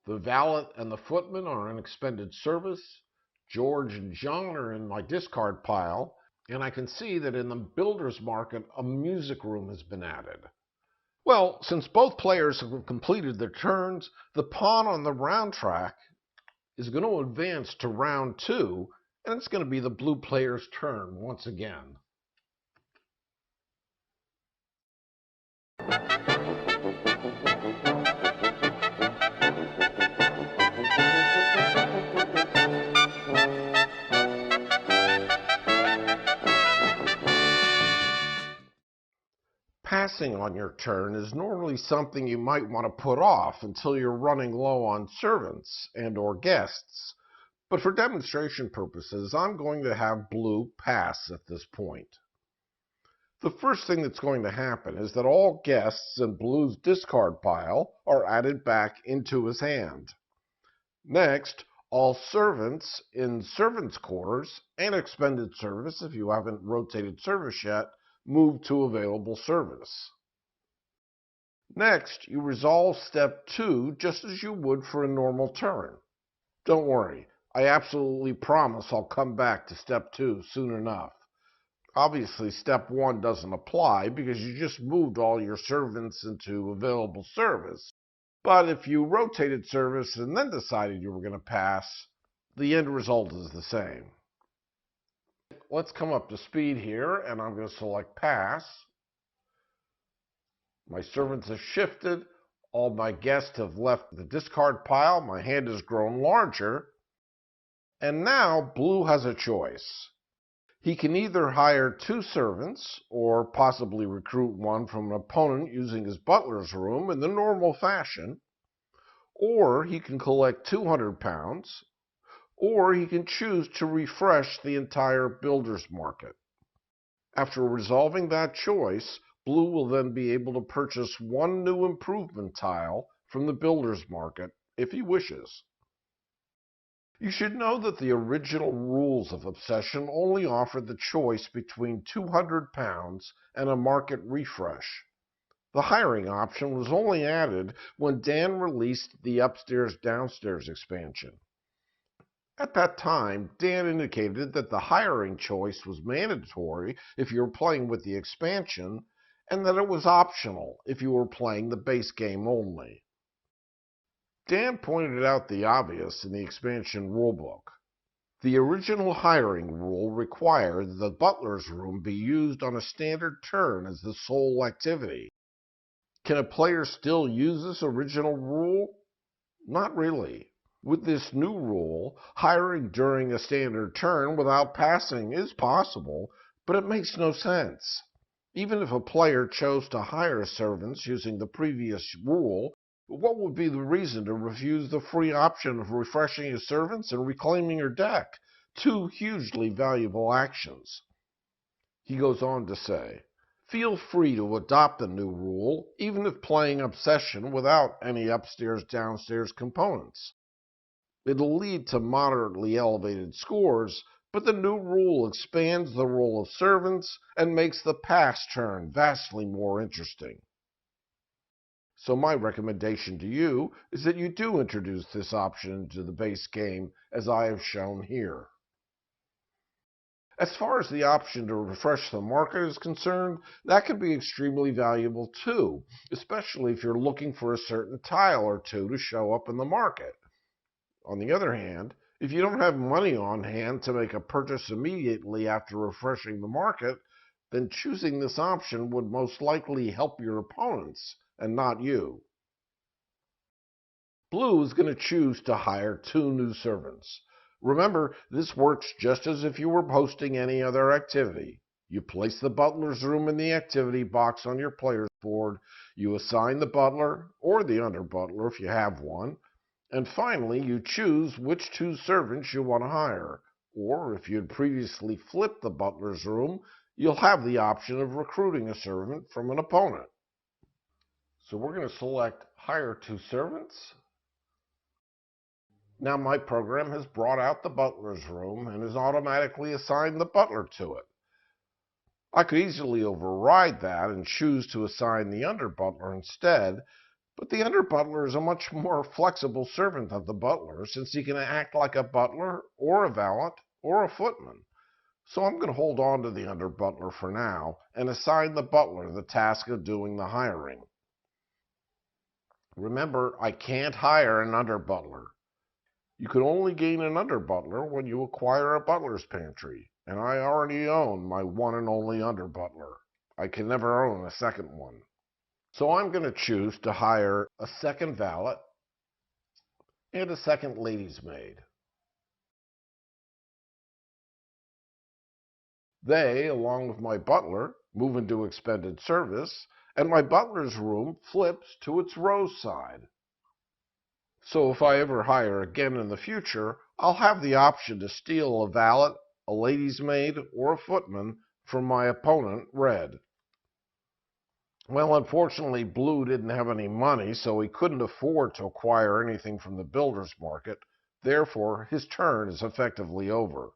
The valet and the footman are in expended service. George and John are in my discard pile. And I can see that in the builder's market, a music room has been added. Well, since both players have completed their turns, the pawn on the round track is going to advance to round 2, and it's going to be the blue player's turn once again. Passing on your turn is normally something you might want to put off until you're running low on servants and or guests. But for demonstration purposes, I'm going to have blue pass at this point. The first thing that's going to happen is that all guests in blue's discard pile are added back into his hand. Next, all servants in servants' quarters and expended service, if you haven't rotated service yet, move to available service. Next, you resolve step 2 just as you would for a normal turn. Don't worry, I absolutely promise I'll come back to step 2 soon enough. Obviously, step 1 doesn't apply because you just moved all your servants into available service. But if you rotated service and then decided you were going to pass, the end result is the same. Let's come up to speed here, and I'm going to select pass. My servants have shifted. All my guests have left the discard pile. My hand has grown larger. And now blue has a choice. He can either hire 2 servants or possibly recruit one from an opponent using his butler's room in the normal fashion, or he can collect £200, or he can choose to refresh the entire builder's market. After resolving that choice, blue will then be able to purchase 1 new improvement tile from the builder's market if he wishes. You should know that the original rules of Obsession only offered the choice between £200 and a market refresh. The hiring option was only added when Dan released the upstairs-downstairs expansion. At that time, Dan indicated that the hiring choice was mandatory if you were playing with the expansion, and that it was optional if you were playing the base game only. Dan pointed out the obvious in the expansion rulebook. The original hiring rule required that the butler's room be used on a standard turn as the sole activity. Can a player still use this original rule? Not really. With this new rule, hiring during a standard turn without passing is possible, but it makes no sense. Even if a player chose to hire servants using the previous rule, what would be the reason to refuse the free option of refreshing his servants and reclaiming your deck? Two hugely valuable actions. He goes on to say, feel free to adopt the new rule, even if playing Obsession without any upstairs-downstairs components. It'll lead to moderately elevated scores, but the new rule expands the role of servants and makes the pass turn vastly more interesting. So my recommendation to you is that you do introduce this option into the base game, as I have shown here. As far as the option to refresh the market is concerned, that can be extremely valuable too, especially if you're looking for a certain tile or two to show up in the market. On the other hand, if you don't have money on hand to make a purchase immediately after refreshing the market, then choosing this option would most likely help your opponents and not you. Blue is going to choose to hire 2 new servants. Remember, this works just as if you were hosting any other activity. You place the butler's room in the activity box on your player's board, you assign the butler, or the under butler if you have one, and finally you choose which 2 servants you want to hire. Or if you had previously flipped the butler's room, you'll have the option of recruiting a servant from an opponent. So we're going to select Hire 2 Servants. Now my program has brought out the butler's room and has automatically assigned the butler to it. I could easily override that and choose to assign the under butler instead, but the under butler is a much more flexible servant than the butler, since he can act like a butler or a valet or a footman. So I'm going to hold on to the under butler for now and assign the butler the task of doing the hiring. Remember, I can't hire an under butler. You can only gain an under butler when you acquire a butler's pantry, and I already own my one and only under butler. I can never own a second one. So I'm going to choose to hire a second valet and a second lady's maid. They, along with my butler, move into expended service, and my butler's room flips to its rose side. So if I ever hire again in the future, I'll have the option to steal a valet, a lady's maid, or a footman from my opponent, red. Well, unfortunately, blue didn't have any money, so he couldn't afford to acquire anything from the builder's market. Therefore, his turn is effectively over.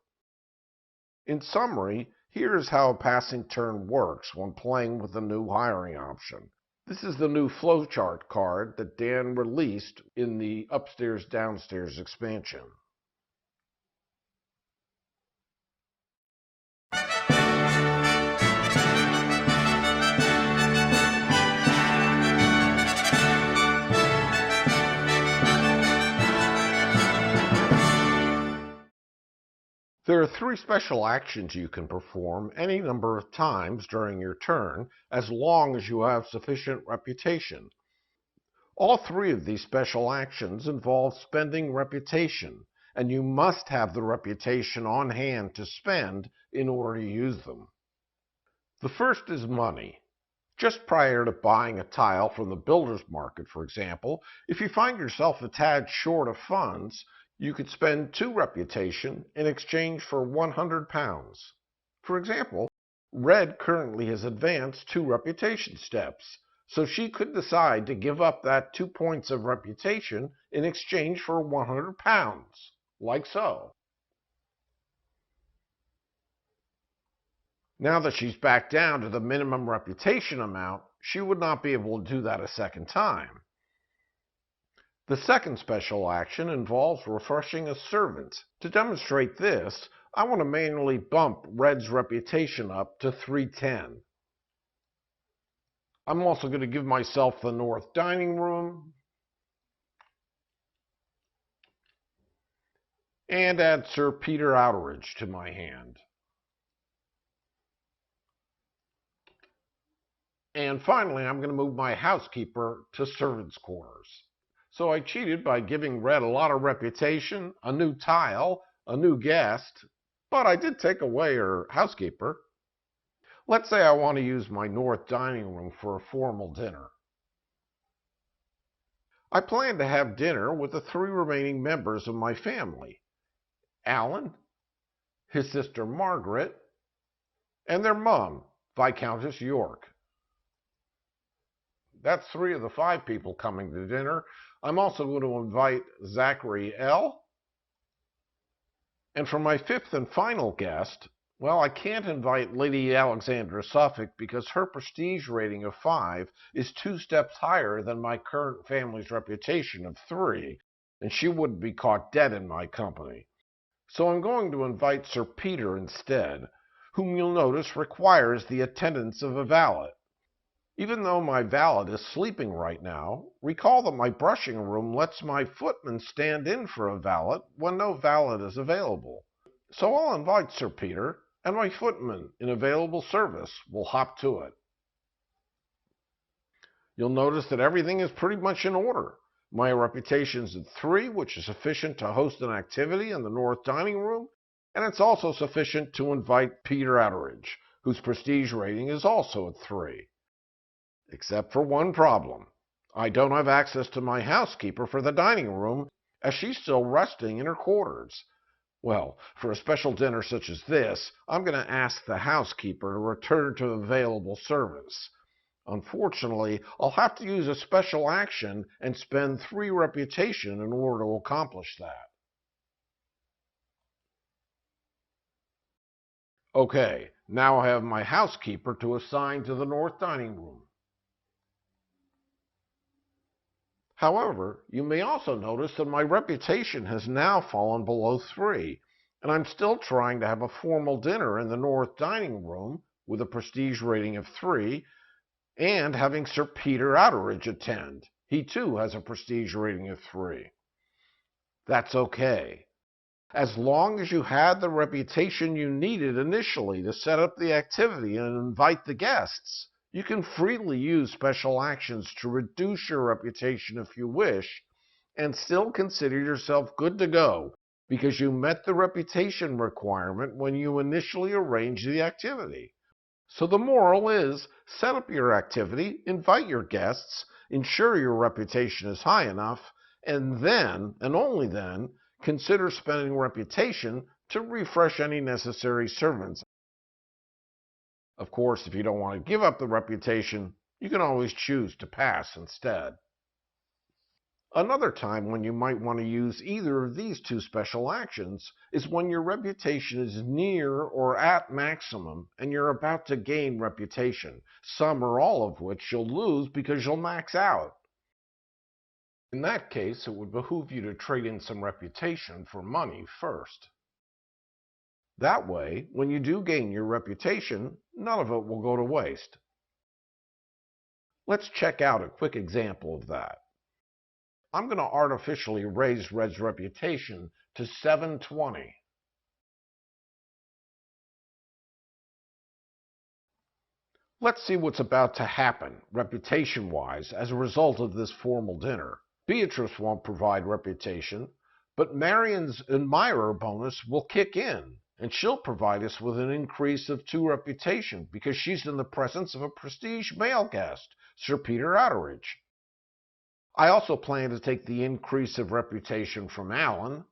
In summary, here's how a passing turn works when playing with the new hiring option. This is the new flowchart card that Dan released in the upstairs-downstairs expansion. There are 3 special actions you can perform any number of times during your turn, as long as you have sufficient reputation. All 3 of these special actions involve spending reputation, and you must have the reputation on hand to spend in order to use them. The first is money. Just prior to buying a tile from the builder's market, for example, if you find yourself a tad short of funds, you could spend 2 reputation in exchange for £100. For example, red currently has advanced 2 reputation steps, so she could decide to give up that 2 points of reputation in exchange for £100, like so. Now that she's back down to the minimum reputation amount, she would not be able to do that a second time. The second special action involves refreshing a servant. To demonstrate this, I want to manually bump red's reputation up to 310. I'm also going to give myself the north dining room and add Sir Peter Outeridge to my hand. And finally, I'm going to move my housekeeper to servants' quarters. So I cheated by giving Red a lot of reputation, a new tile, a new guest, but I did take away her housekeeper. Let's say I want to use my north dining room for a formal dinner. I plan to have dinner with the 3 remaining members of my family: Alan, his sister Margaret, and their mom, Viscountess York. That's 3 of the 5 people coming to dinner. I'm also going to invite Zachary L. And for my 5th and final guest, well, I can't invite Lady Alexandra Suffolk because her prestige rating of 5 is 2 steps higher than my current family's reputation of 3, and she wouldn't be caught dead in my company. So I'm going to invite Sir Peter instead, whom you'll notice requires the attendance of a valet. Even though my valet is sleeping right now, recall that my brushing room lets my footman stand in for a valet when no valet is available. So I'll invite Sir Peter, and my footman in available service will hop to it. You'll notice that everything is pretty much in order. My reputation's at 3, which is sufficient to host an activity in the north dining room, and it's also sufficient to invite Peter Outeridge, whose prestige rating is also at 3. Except for one problem. I don't have access to my housekeeper for the dining room, as she's still resting in her quarters. Well, for a special dinner such as this, I'm going to ask the housekeeper to return to available service. Unfortunately, I'll have to use a special action and spend 3 reputation in order to accomplish that. Okay, now I have my housekeeper to assign to the north dining room. However, you may also notice that my reputation has now fallen below 3, and I'm still trying to have a formal dinner in the north dining room with a prestige rating of 3, and having Sir Peter Outeridge attend. He too has a prestige rating of 3. That's okay. As long as you had the reputation you needed initially to set up the activity and invite the guests, you can freely use special actions to reduce your reputation if you wish, and still consider yourself good to go because you met the reputation requirement when you initially arranged the activity. So the moral is, set up your activity, invite your guests, ensure your reputation is high enough, and then, and only then, consider spending reputation to refresh any necessary servants. Of course, if you don't want to give up the reputation, you can always choose to pass instead. Another time when you might want to use either of these 2 special actions is when your reputation is near or at maximum and you're about to gain reputation, some or all of which you'll lose because you'll max out. In that case, it would behoove you to trade in some reputation for money first. That way, when you do gain your reputation, none of it will go to waste. Let's check out a quick example of that. I'm going to artificially raise Red's reputation to 720. Let's see what's about to happen, reputation-wise, as a result of this formal dinner. Beatrice won't provide reputation, but Marion's admirer bonus will kick in, and she'll provide us with an increase of 2 reputation because she's in the presence of a prestige male guest, Sir Peter Outeridge. I also plan to take the increase of reputation from Alan,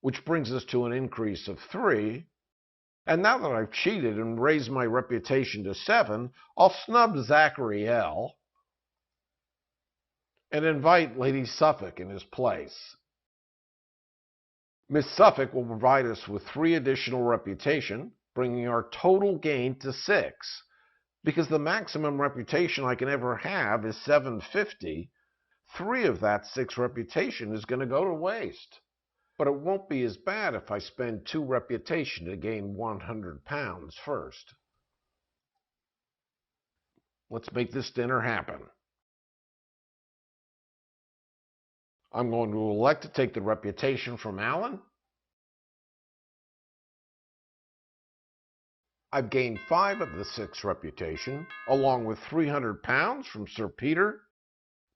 which brings us to an increase of 3. And now that I've cheated and raised my reputation to 7, I'll snub Zachary L. and invite Lady Suffolk in his place. Miss Suffolk will provide us with 3 additional reputation, bringing our total gain to 6. Because the maximum reputation I can ever have is 750, 3 of that 6 reputation is going to go to waste. But it won't be as bad if I spend 2 reputation to gain £100 first. Let's make this dinner happen. I'm going to elect to take the reputation from Alan I've gained 5 of the 6 reputation, along with 300 pounds from Sir Peter.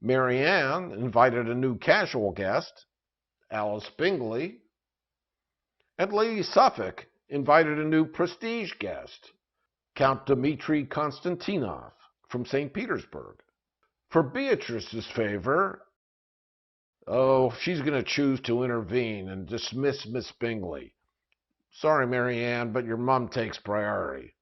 Mary Ann invited a new casual guest, Alice Bingley, and Lady Suffolk invited a new prestige guest, Count Dmitri Konstantinov from St. Petersburg. For Beatrice's favor, she's going to choose to intervene and dismiss Miss Bingley. Sorry, Mary Ann, but your mom takes priority.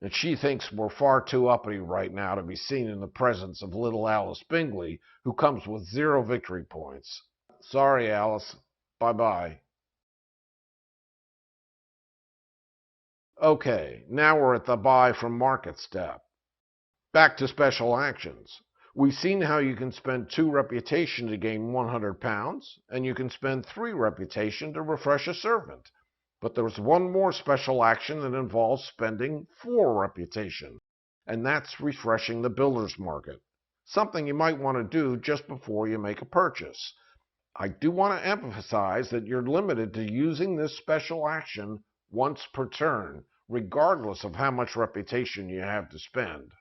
And she thinks we're far too uppity right now to be seen in the presence of little Alice Bingley, who comes with 0 victory points. Sorry, Alice. Bye-bye. Okay, now we're at the buy from market step. Back to special actions. We've seen how you can spend 2 reputation to gain 100 pounds, and you can spend 3 reputation to refresh a servant. But there's one more special action that involves spending 4 reputation, and that's refreshing the builder's market, something you might want to do just before you make a purchase. I do want to emphasize that you're limited to using this special action once per turn, regardless of how much reputation you have to spend.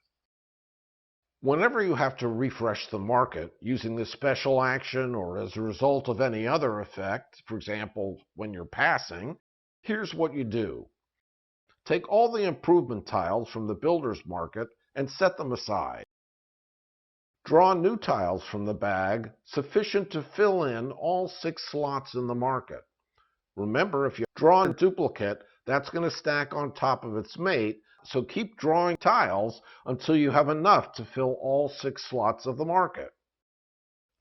Whenever you have to refresh the market using this special action or as a result of any other effect, for example, when you're passing, here's what you do. Take all the improvement tiles from the builder's market and set them aside. Draw new tiles from the bag sufficient to fill in all 6 slots in the market. Remember, if you draw a duplicate, that's going to stack on top of its mate, so keep drawing tiles until you have enough to fill all 6 slots of the market.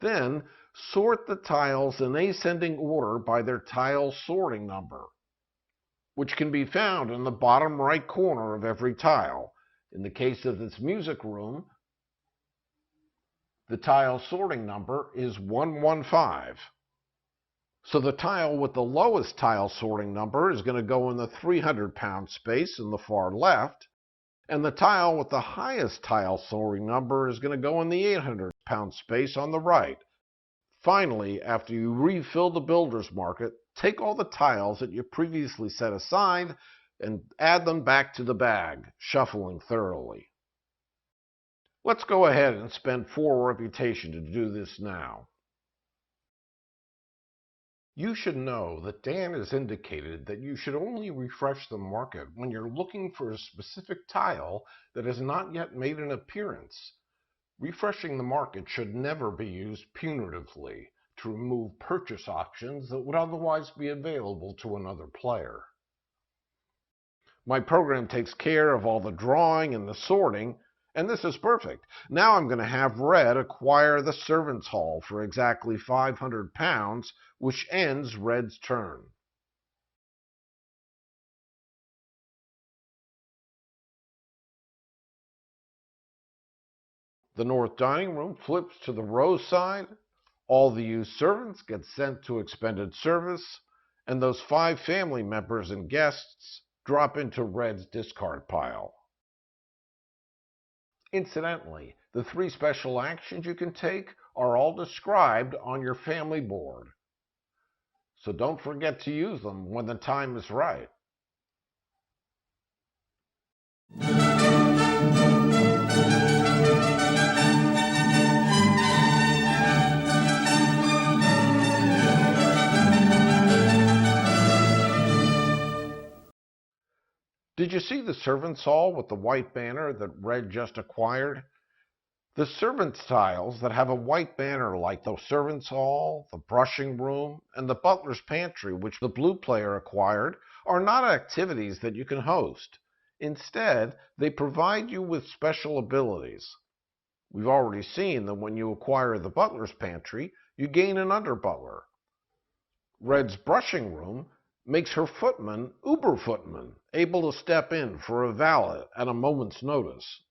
Then, sort the tiles in ascending order by their tile sorting number, which can be found in the bottom right corner of every tile. In the case of this music room, the tile sorting number is 115. So the tile with the lowest tile sorting number is going to go in the 300-pound space in the far left, and the tile with the highest tile sorting number is going to go in the 800-pound space on the right. Finally, after you refill the builder's market, take all the tiles that you previously set aside and add them back to the bag, shuffling thoroughly. Let's go ahead and spend 4 reputation to do this now. You should know that Dan has indicated that you should only refresh the market when you're looking for a specific tile that has not yet made an appearance. Refreshing the market should never be used punitively to remove purchase options that would otherwise be available to another player. My program takes care of all the drawing and the sorting, and this is perfect. Now I'm going to have Red acquire the Servants' Hall for exactly 500 pounds, which ends Red's turn. The north dining room flips to the rose side, all the used servants get sent to expended service, and those 5 family members and guests drop into Red's discard pile. Incidentally, the 3 special actions you can take are all described on your family board, so don't forget to use them when the time is right. Did you see the Servants' Hall with the white banner that Red just acquired? The servants' tiles that have a white banner like the Servants' Hall, the brushing room, and the butler's pantry, which the blue player acquired, are not activities that you can host. Instead, they provide you with special abilities. We've already seen that when you acquire the butler's pantry, you gain an under-butler. Red's brushing room makes her footman Uber Footman, able to step in for a valet at a moment's notice.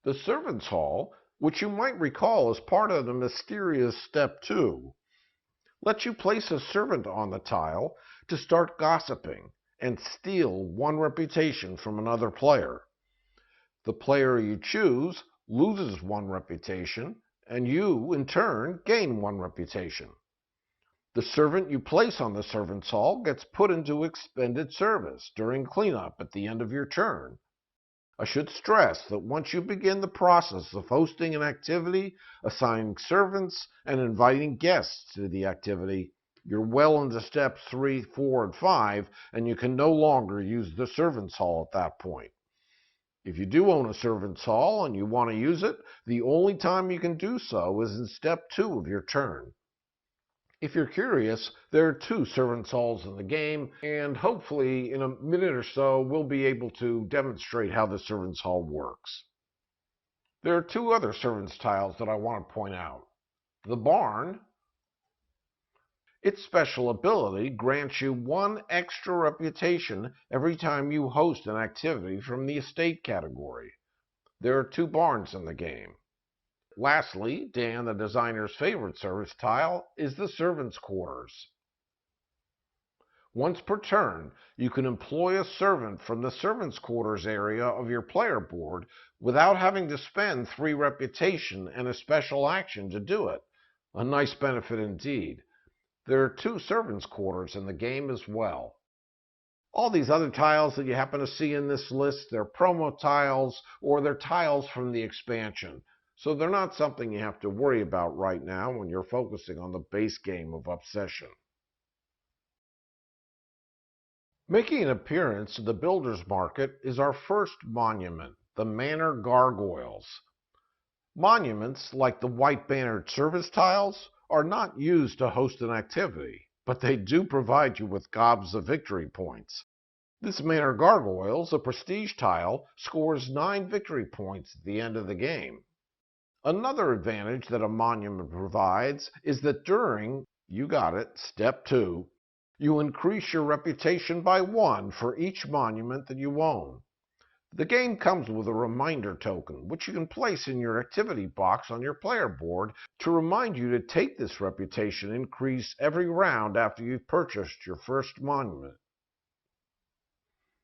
The Servants' Hall, which you might recall as part of the mysterious Step 2, lets you place a servant on the tile to start gossiping and steal 1 reputation from another player. The player you choose loses 1 reputation, and you, in turn, gain 1 reputation. The servant you place on the servant's hall gets put into expended service during cleanup at the end of your turn. I should stress that once you begin the process of hosting an activity, assigning servants, and inviting guests to the activity, you're well into steps 3, 4, and 5, and you can no longer use the servants' hall at that point. If you do own a servants' hall and you want to use it, the only time you can do so is in step 2 of your turn. If you're curious, there are 2 servants' halls in the game, and hopefully in a minute or so we'll be able to demonstrate how the servants' hall works. There are 2 other servants' tiles that I want to point out. The barn. Its special ability grants you 1 extra reputation every time you host an activity from the estate category. There are 2 barns in the game. Lastly, Dan the designer's favorite service tile is the servants' quarters. Once per turn, you can employ a servant from the servants' quarters area of your player board without having to spend 3 reputation and a special action to do it. A nice benefit indeed. There are 2 servants' quarters in the game as well. All these other tiles that you happen to see in this list, they're promo tiles or they're tiles from the expansion. So they're not something you have to worry about right now when you're focusing on the base game of Obsession. Making an appearance in the builder's market is our first monument, the Manor Gargoyles. Monuments, like the white-bannered service tiles, are not used to host an activity, but they do provide you with gobs of victory points. This Manor Gargoyles, a prestige tile, scores 9 victory points at the end of the game. Another advantage that a monument provides is that during, you got it, step 2, you increase your reputation by 1 for each monument that you own. The game comes with a reminder token, which you can place in your activity box on your player board to remind you to take this reputation increase every round after you've purchased your first monument.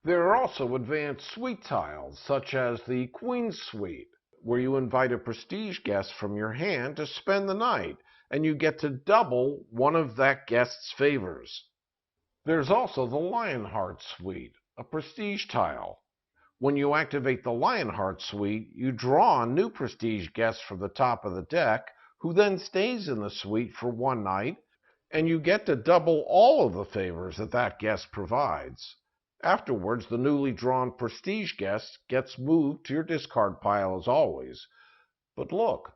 There are also advanced suite tiles, such as the Queen's Suite, where you invite a prestige guest from your hand to spend the night, and you get to double one of that guest's favors. There's also the Lionheart Suite, a prestige tile. When you activate the Lionheart Suite, you draw a new prestige guest from the top of the deck, who then stays in the suite for 1 night, and you get to double all of the favors that guest provides. Afterwards, the newly drawn prestige guest gets moved to your discard pile as always. But look,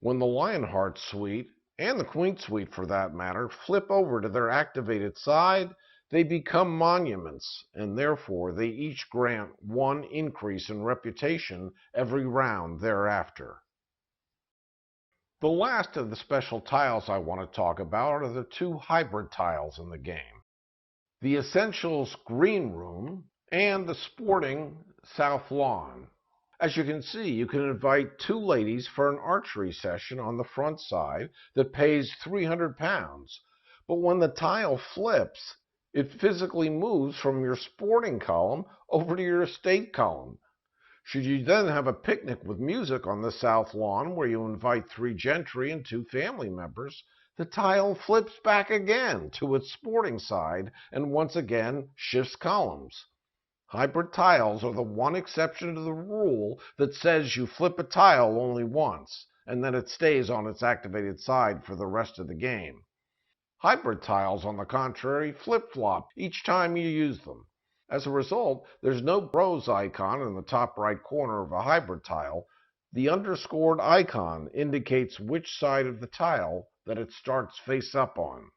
when the Lionheart Suite, and the Queen Suite for that matter, flip over to their activated side, they become monuments, and therefore they each grant 1 increase in reputation every round thereafter. The last of the special tiles I want to talk about are the 2 hybrid tiles in the game. The Essentials Green Room and the Sporting South Lawn. As you can see, you can invite 2 ladies for an archery session on the front side that pays £300, but when the tile flips, it physically moves from your sporting column over to your estate column. Should you then have a picnic with music on the south lawn where you invite 3 gentry and 2 family members, the tile flips back again to its sporting side and once again shifts columns. Hybrid tiles are the one exception to the rule that says you flip a tile only once, and then it stays on its activated side for the rest of the game. Hybrid tiles, on the contrary, flip-flop each time you use them. As a result, there's no rose icon in the top right corner of a hybrid tile. The underscored icon indicates which side of the tile that it starts face up on.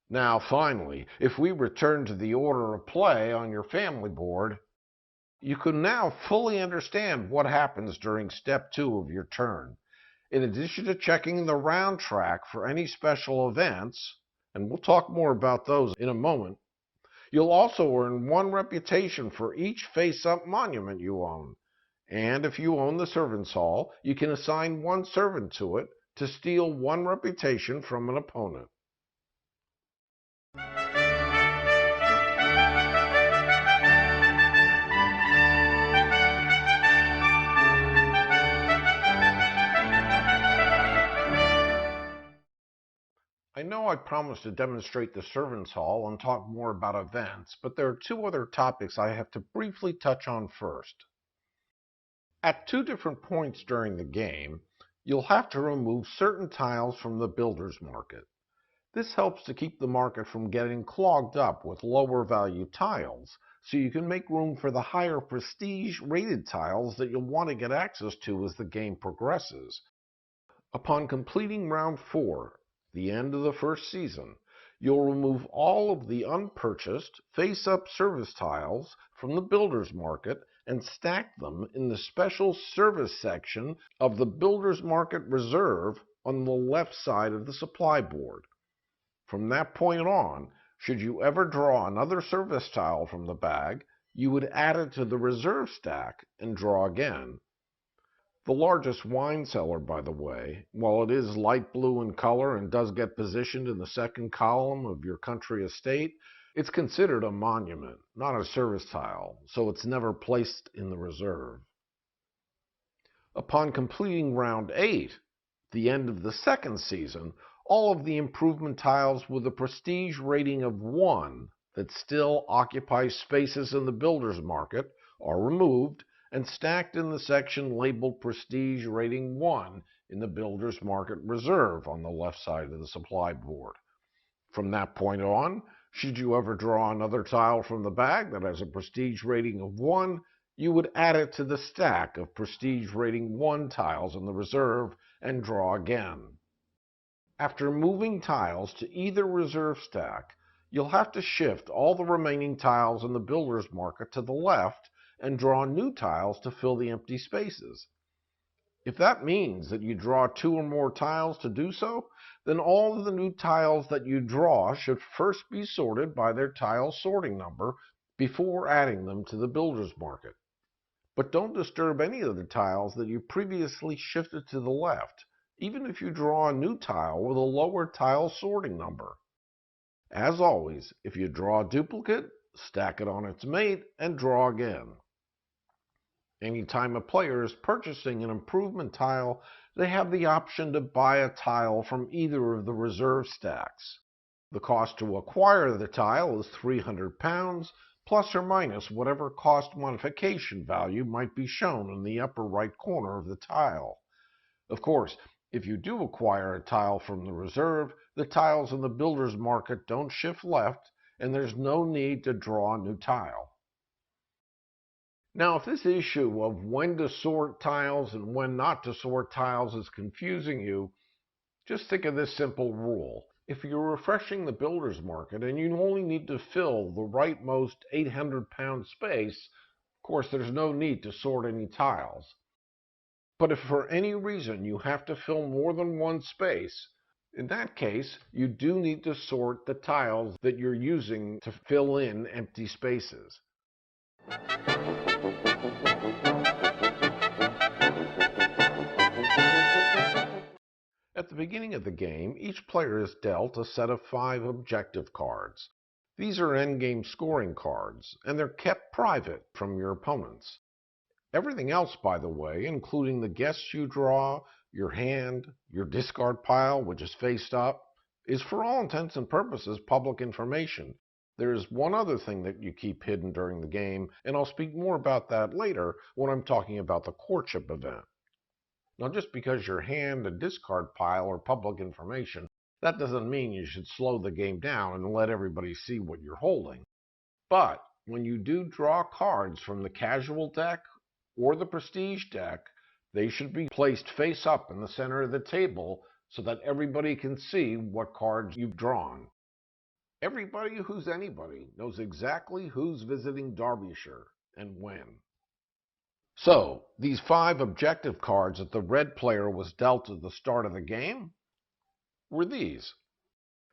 Now, finally, if we return to the order of play on your family board, you can now fully understand what happens during step 2 of your turn. In addition to checking the round track for any special events, and we'll talk more about those in a moment, you'll also earn 1 reputation for each face-up monument you own. And if you own the Servants' Hall, you can assign 1 servant to it to steal 1 reputation from an opponent. know I promised to demonstrate the servants' hall and talk more about events, but there are two other topics I have to briefly touch on first. At two different points during the game, you'll have to remove certain tiles from the builder's market. This helps to keep the market from getting clogged up with lower value tiles, so you can make room for the higher prestige rated tiles that you'll want to get access to as the game progresses. Upon completing round 4, the end of the first season, you'll remove all of the unpurchased face-up service tiles from the builder's market and stack them in the special service section of the builder's market reserve on the left side of the supply board. From that point on, should you ever draw another service tile from the bag, you would add it to the reserve stack and draw again. The largest wine cellar, by the way, while it is light blue in color and does get positioned in the second column of your country estate, it's considered a monument, not a service tile, so it's never placed in the reserve. Upon completing round 8, the end of the second season, all of the improvement tiles with a prestige rating of 1 that still occupy spaces in the builder's market are removed and stacked in the section labeled Prestige Rating 1 in the Builder's Market Reserve on the left side of the supply board. From that point on, should you ever draw another tile from the bag that has a Prestige Rating of 1, you would add it to the stack of Prestige Rating 1 tiles in the reserve and draw again. After moving tiles to either reserve stack, you'll have to shift all the remaining tiles in the Builder's Market to the left and draw new tiles to fill the empty spaces. If that means that you draw 2 or more tiles to do so, then all of the new tiles that you draw should first be sorted by their tile sorting number before adding them to the builder's market. But don't disturb any of the tiles that you previously shifted to the left, even if you draw a new tile with a lower tile sorting number. As always, if you draw a duplicate, stack it on its mate and draw again. Anytime a player is purchasing an improvement tile, they have the option to buy a tile from either of the reserve stacks. The cost to acquire the tile is £300, plus or minus whatever cost modification value might be shown in the upper right corner of the tile. Of course, if you do acquire a tile from the reserve, the tiles in the builder's market don't shift left, and there's no need to draw a new tile. Now, if this issue of when to sort tiles and when not to sort tiles is confusing you, just think of this simple rule. If you're refreshing the builder's market and you only need to fill the rightmost 800-pound space, of course, there's no need to sort any tiles. But if for any reason you have to fill more than one space, in that case, you do need to sort the tiles that you're using to fill in empty spaces. At the beginning of the game, each player is dealt a set of 5 objective cards. These are endgame scoring cards, and they're kept private from your opponents. Everything else, by the way, including the guests you draw, your hand, your discard pile, which is faced up, is for all intents and purposes public information. There is one other thing that you keep hidden during the game, and I'll speak more about that later when I'm talking about the courtship event. Now, just because your hand and discard pile are public information, that doesn't mean you should slow the game down and let everybody see what you're holding. But when you do draw cards from the casual deck or the prestige deck, they should be placed face up in the center of the table so that everybody can see what cards you've drawn. Everybody who's anybody knows exactly who's visiting Derbyshire and when. So, these 5 objective cards that the red player was dealt at the start of the game were these.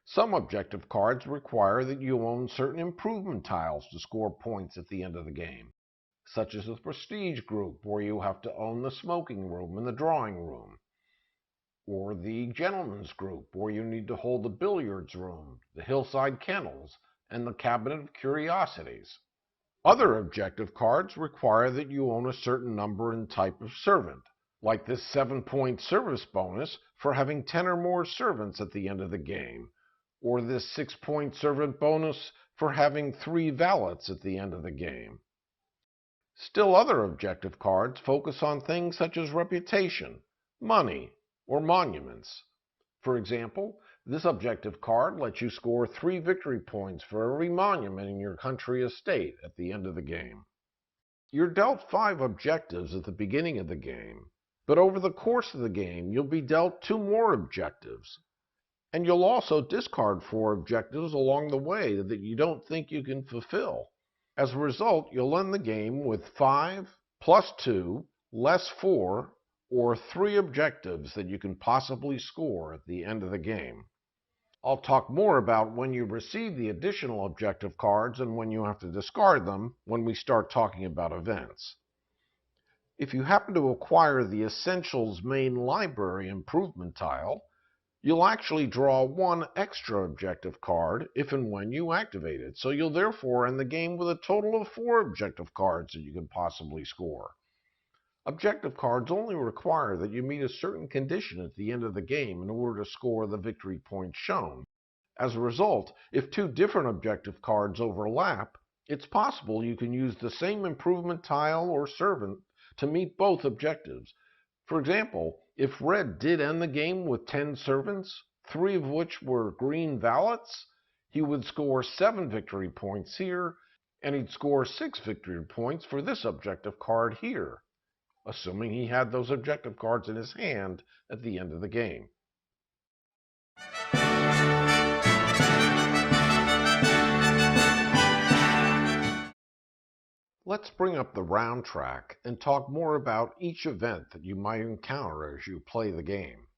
Some objective cards require that you own certain improvement tiles to score points at the end of the game, such as the Prestige group, where you have to own the smoking room and the drawing room, or the Gentleman's group, where you need to hold the billiards room, the hillside kennels, and the cabinet of curiosities. Other objective cards require that you own a certain number and type of servant, like this 7-point service bonus for having 10 or more servants at the end of the game, or this 6-point servant bonus for having 3 valets at the end of the game. Still other objective cards focus on things such as reputation, money, or monuments. For example, this objective card lets you score 3 victory points for every monument in your country estate at the end of the game. You're dealt 5 objectives at the beginning of the game, but over the course of the game you'll be dealt 2 more objectives. And you'll also discard 4 objectives along the way that you don't think you can fulfill. As a result, you'll end the game with 5 plus 2 less 4 or 3 objectives that you can possibly score at the end of the game. I'll talk more about when you receive the additional objective cards and when you have to discard them when we start talking about events. If you happen to acquire the Essentials Main Library Improvement tile, you'll actually draw 1 extra objective card if and when you activate it, so you'll therefore end the game with a total of 4 objective cards that you can possibly score. Objective cards only require that you meet a certain condition at the end of the game in order to score the victory points shown. As a result, if 2 different objective cards overlap, it's possible you can use the same improvement tile or servant to meet both objectives. For example, if red did end the game with 10 servants, 3 of which were green valets, he would score 7 victory points here, and he'd score 6 victory points for this objective card here, assuming he had those objective cards in his hand at the end of the game. Let's bring up the round track and talk more about each event that you might encounter as you play the game.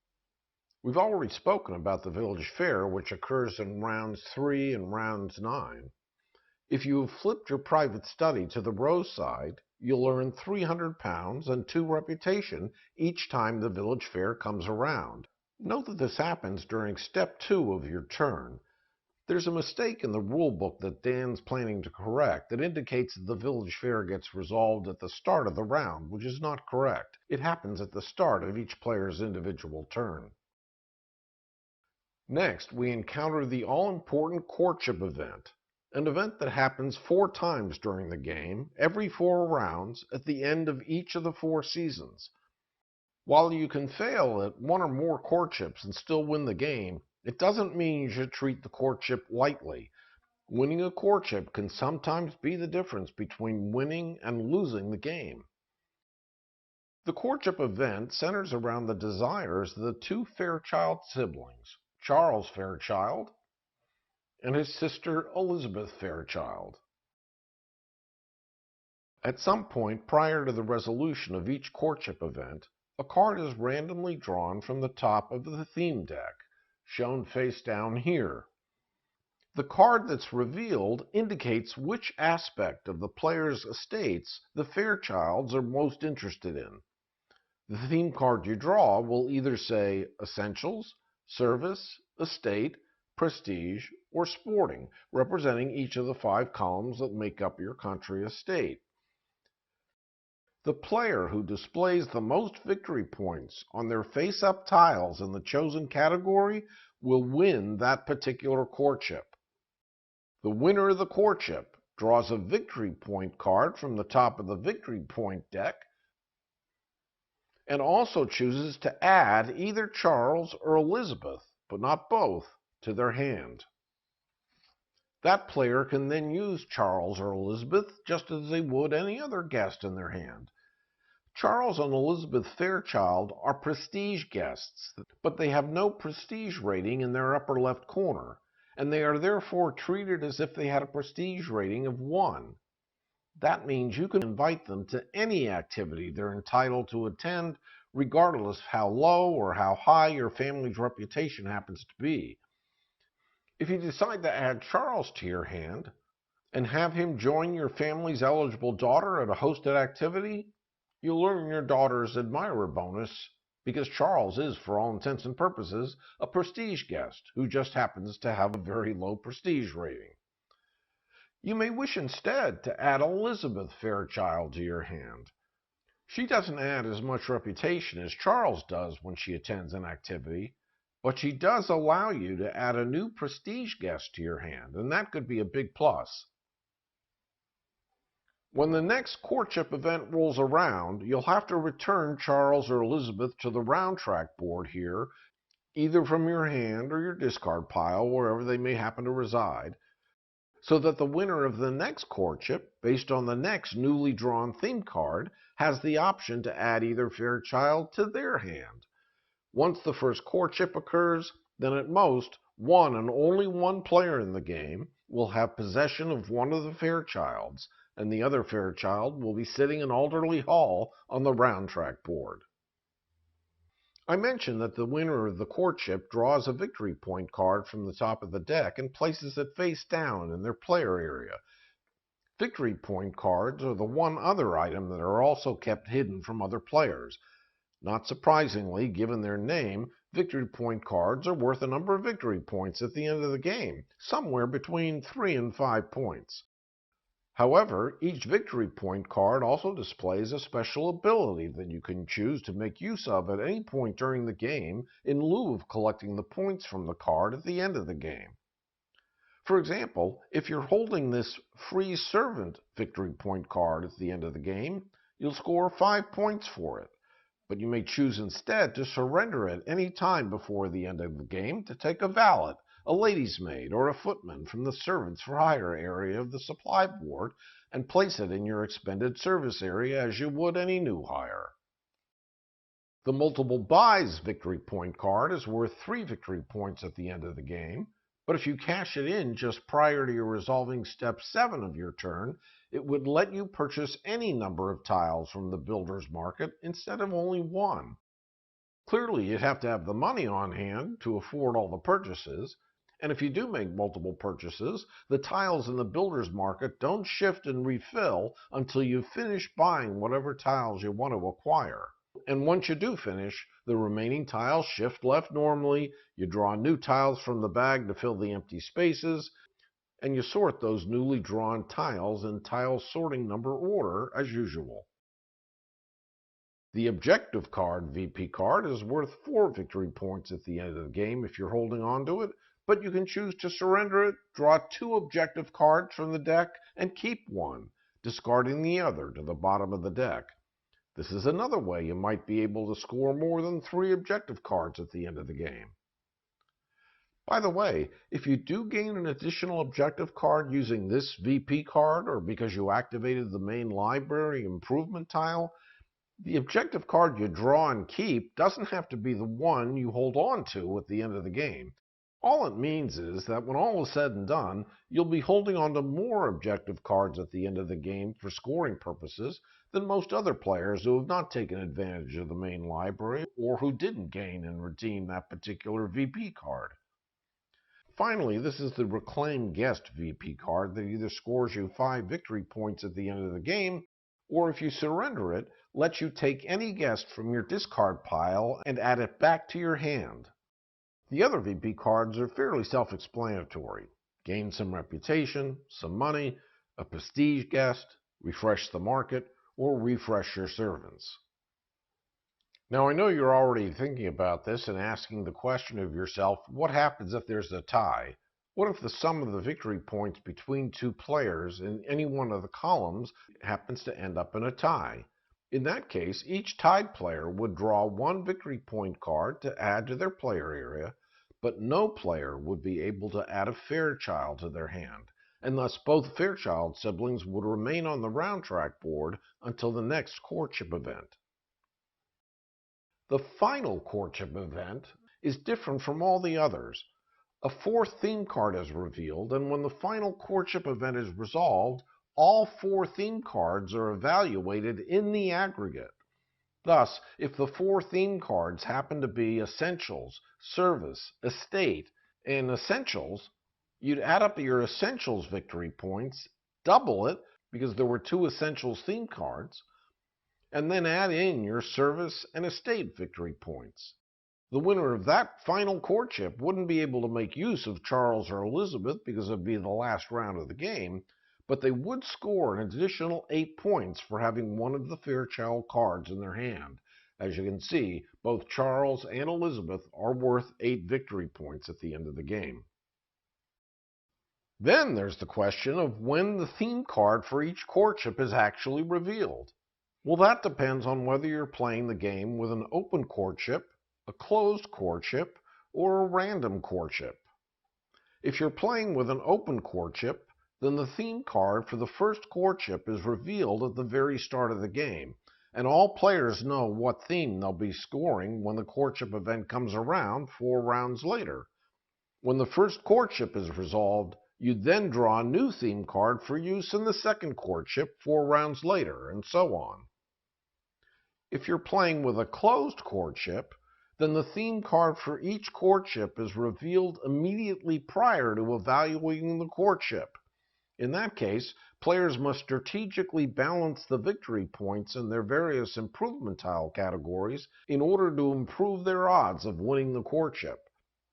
We've already spoken about the village fair, which occurs in rounds 3 and rounds 9. If you have flipped your private study to the rose side, you'll earn £300 and 2 reputation each time the village fair comes around. Note that this happens during step 2 of your turn. There's a mistake in the rule book that Dan's planning to correct that indicates that the village fair gets resolved at the start of the round, which is not correct. It happens at the start of each player's individual turn. Next, we encounter the all-important courtship event, an event that happens 4 times during the game, every 4 rounds, at the end of each of the 4 seasons. While you can fail at 1 or more courtships and still win the game, it doesn't mean you should treat the courtship lightly. Winning a courtship can sometimes be the difference between winning and losing the game. The courtship event centers around the desires of the 2 Fairchild siblings, Charles Fairchild and his sister Elizabeth Fairchild. At some point prior to the resolution of each courtship event, a card is randomly drawn from the top of the theme deck, shown face down here. The card that's revealed indicates which aspect of the player's estates the Fairchilds are most interested in. The theme card you draw will either say Essentials, Service, Estate, Prestige, or Sporting, representing each of the 5 columns that make up your country estate. The player who displays the most victory points on their face-up tiles in the chosen category will win that particular courtship. The winner of the courtship draws a victory point card from the top of the victory point deck and also chooses to add either Charles or Elizabeth, but not both, to their hand. That player can then use Charles or Elizabeth just as they would any other guest in their hand. Charles and Elizabeth Fairchild are prestige guests, but they have no prestige rating in their upper left corner, and they are therefore treated as if they had a prestige rating of 1. That means you can invite them to any activity they're entitled to attend, regardless of how low or how high your family's reputation happens to be. If you decide to add Charles to your hand and have him join your family's eligible daughter at a hosted activity, you'll earn your daughter's admirer bonus because Charles is, for all intents and purposes, a prestige guest who just happens to have a very low prestige rating. You may wish instead to add Elizabeth Fairchild to your hand. She doesn't add as much reputation as Charles does when she attends an activity, but she does allow you to add a new prestige guest to your hand, and that could be a big plus. When the next courtship event rolls around, you'll have to return Charles or Elizabeth to the round track board here, either from your hand or your discard pile, wherever they may happen to reside, so that the winner of the next courtship, based on the next newly drawn theme card, has the option to add either Fairchild to their hand. Once the first courtship occurs, then at most, one and only one player in the game will have possession of one of the Fairchilds, and the other Fairchild will be sitting in Alderley Hall on the round track board. I mentioned that the winner of the courtship draws a victory point card from the top of the deck and places it face down in their player area. Victory point cards are the one other item that are also kept hidden from other players. Not surprisingly, given their name, victory point cards are worth a number of victory points at the end of the game, somewhere between 3 and 5 points. However, each victory point card also displays a special ability that you can choose to make use of at any point during the game in lieu of collecting the points from the card at the end of the game. For example, if you're holding this free servant victory point card at the end of the game, you'll score 5 points for it, but you may choose instead to surrender it any time before the end of the game to take a valet, a lady's maid, or a footman from the servants for hire area of the supply board and place it in your expended service area as you would any new hire. The multiple buys victory point card is worth 3 victory points at the end of the game, but if you cash it in just prior to your resolving step 7 of your turn, it would let you purchase any number of tiles from the builder's market instead of only one. Clearly, you'd have to have the money on hand to afford all the purchases, and if you do make multiple purchases, the tiles in the builder's market don't shift and refill until you finish buying whatever tiles you want to acquire. And once you do finish, the remaining tiles shift left normally, you draw new tiles from the bag to fill the empty spaces, and you sort those newly drawn tiles in tile sorting number order as usual. The objective card, VP card, is worth 4 victory points at the end of the game if you're holding on to it, but you can choose to surrender it, draw 2 objective cards from the deck, and keep one, discarding the other to the bottom of the deck. This is another way you might be able to score more than 3 objective cards at the end of the game. By the way, if you do gain an additional objective card using this VP card, or because you activated the main library improvement tile, the objective card you draw and keep doesn't have to be the one you hold on to at the end of the game. All it means is that when all is said and done, you'll be holding on to more objective cards at the end of the game for scoring purposes than most other players who have not taken advantage of the main library or who didn't gain and redeem that particular VP card. Finally, this is the Reclaim Guest VP card that either scores you 5 victory points at the end of the game, or if you surrender it, lets you take any guest from your discard pile and add it back to your hand. The other VP cards are fairly self-explanatory. Gain some reputation, some money, a prestige guest, refresh the market, or refresh your servants. Now, I know you're already thinking about this and asking the question of yourself, what happens if there's a tie? What if the sum of the victory points between 2 players in any one of the columns happens to end up in a tie? In that case, each tied player would draw 1 victory point card to add to their player area, but no player would be able to add a Fairchild to their hand, and thus both Fairchild siblings would remain on the round track board until the next courtship event. The final courtship event is different from all the others. A 4th theme card is revealed, and when the final courtship event is resolved, all 4 theme cards are evaluated in the aggregate. Thus, if the 4 theme cards happen to be Essentials, Service, Estate, and Essentials, you'd add up your Essentials victory points, double it because there were 2 Essentials theme cards, and then add in your Service and Estate victory points. The winner of that final courtship wouldn't be able to make use of Charles or Elizabeth because it would be the last round of the game, but they would score an additional 8 points for having one of the Fairchild cards in their hand, As you can see, both Charles and Elizabeth are worth 8 victory points at the end of the game. Then there's the question of when the theme card for each courtship is actually revealed. Well, that depends on whether you're playing the game with an open courtship, a closed courtship, or a random courtship. If you're playing with an open courtship, then the theme card for the first courtship is revealed at the very start of the game, and all players know what theme they'll be scoring when the courtship event comes around 4 rounds later. When the first courtship is resolved, you then draw a new theme card for use in the second courtship 4 rounds later, and so on. If you're playing with a closed courtship, then the theme card for each courtship is revealed immediately prior to evaluating the courtship. In that case, players must strategically balance the victory points in their various improvement tile categories in order to improve their odds of winning the courtship.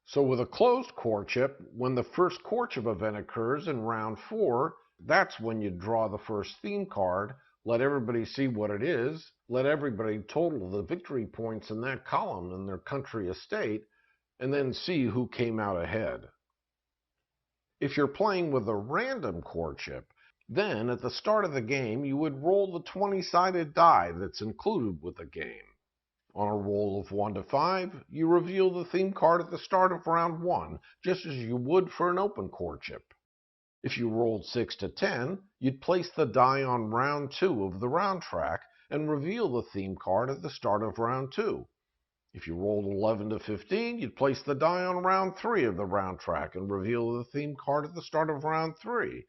So with a closed courtship, when the first courtship event occurs in round 4, that's when you draw the first theme card, let everybody see what it is, let everybody total the victory points in that column in their country estate, and then see who came out ahead. If you're playing with a random courtship, then at the start of the game you would roll the 20-sided die that's included with the game. On a roll of 1 to 5, you reveal the theme card at the start of round 1, just as you would for an open courtship. If you rolled 6 to 10, you'd place the die on round 2 of the round track and reveal the theme card at the start of round 2. If you rolled 11 to 15, you'd place the die on round 3 of the round track and reveal the theme card at the start of round 3.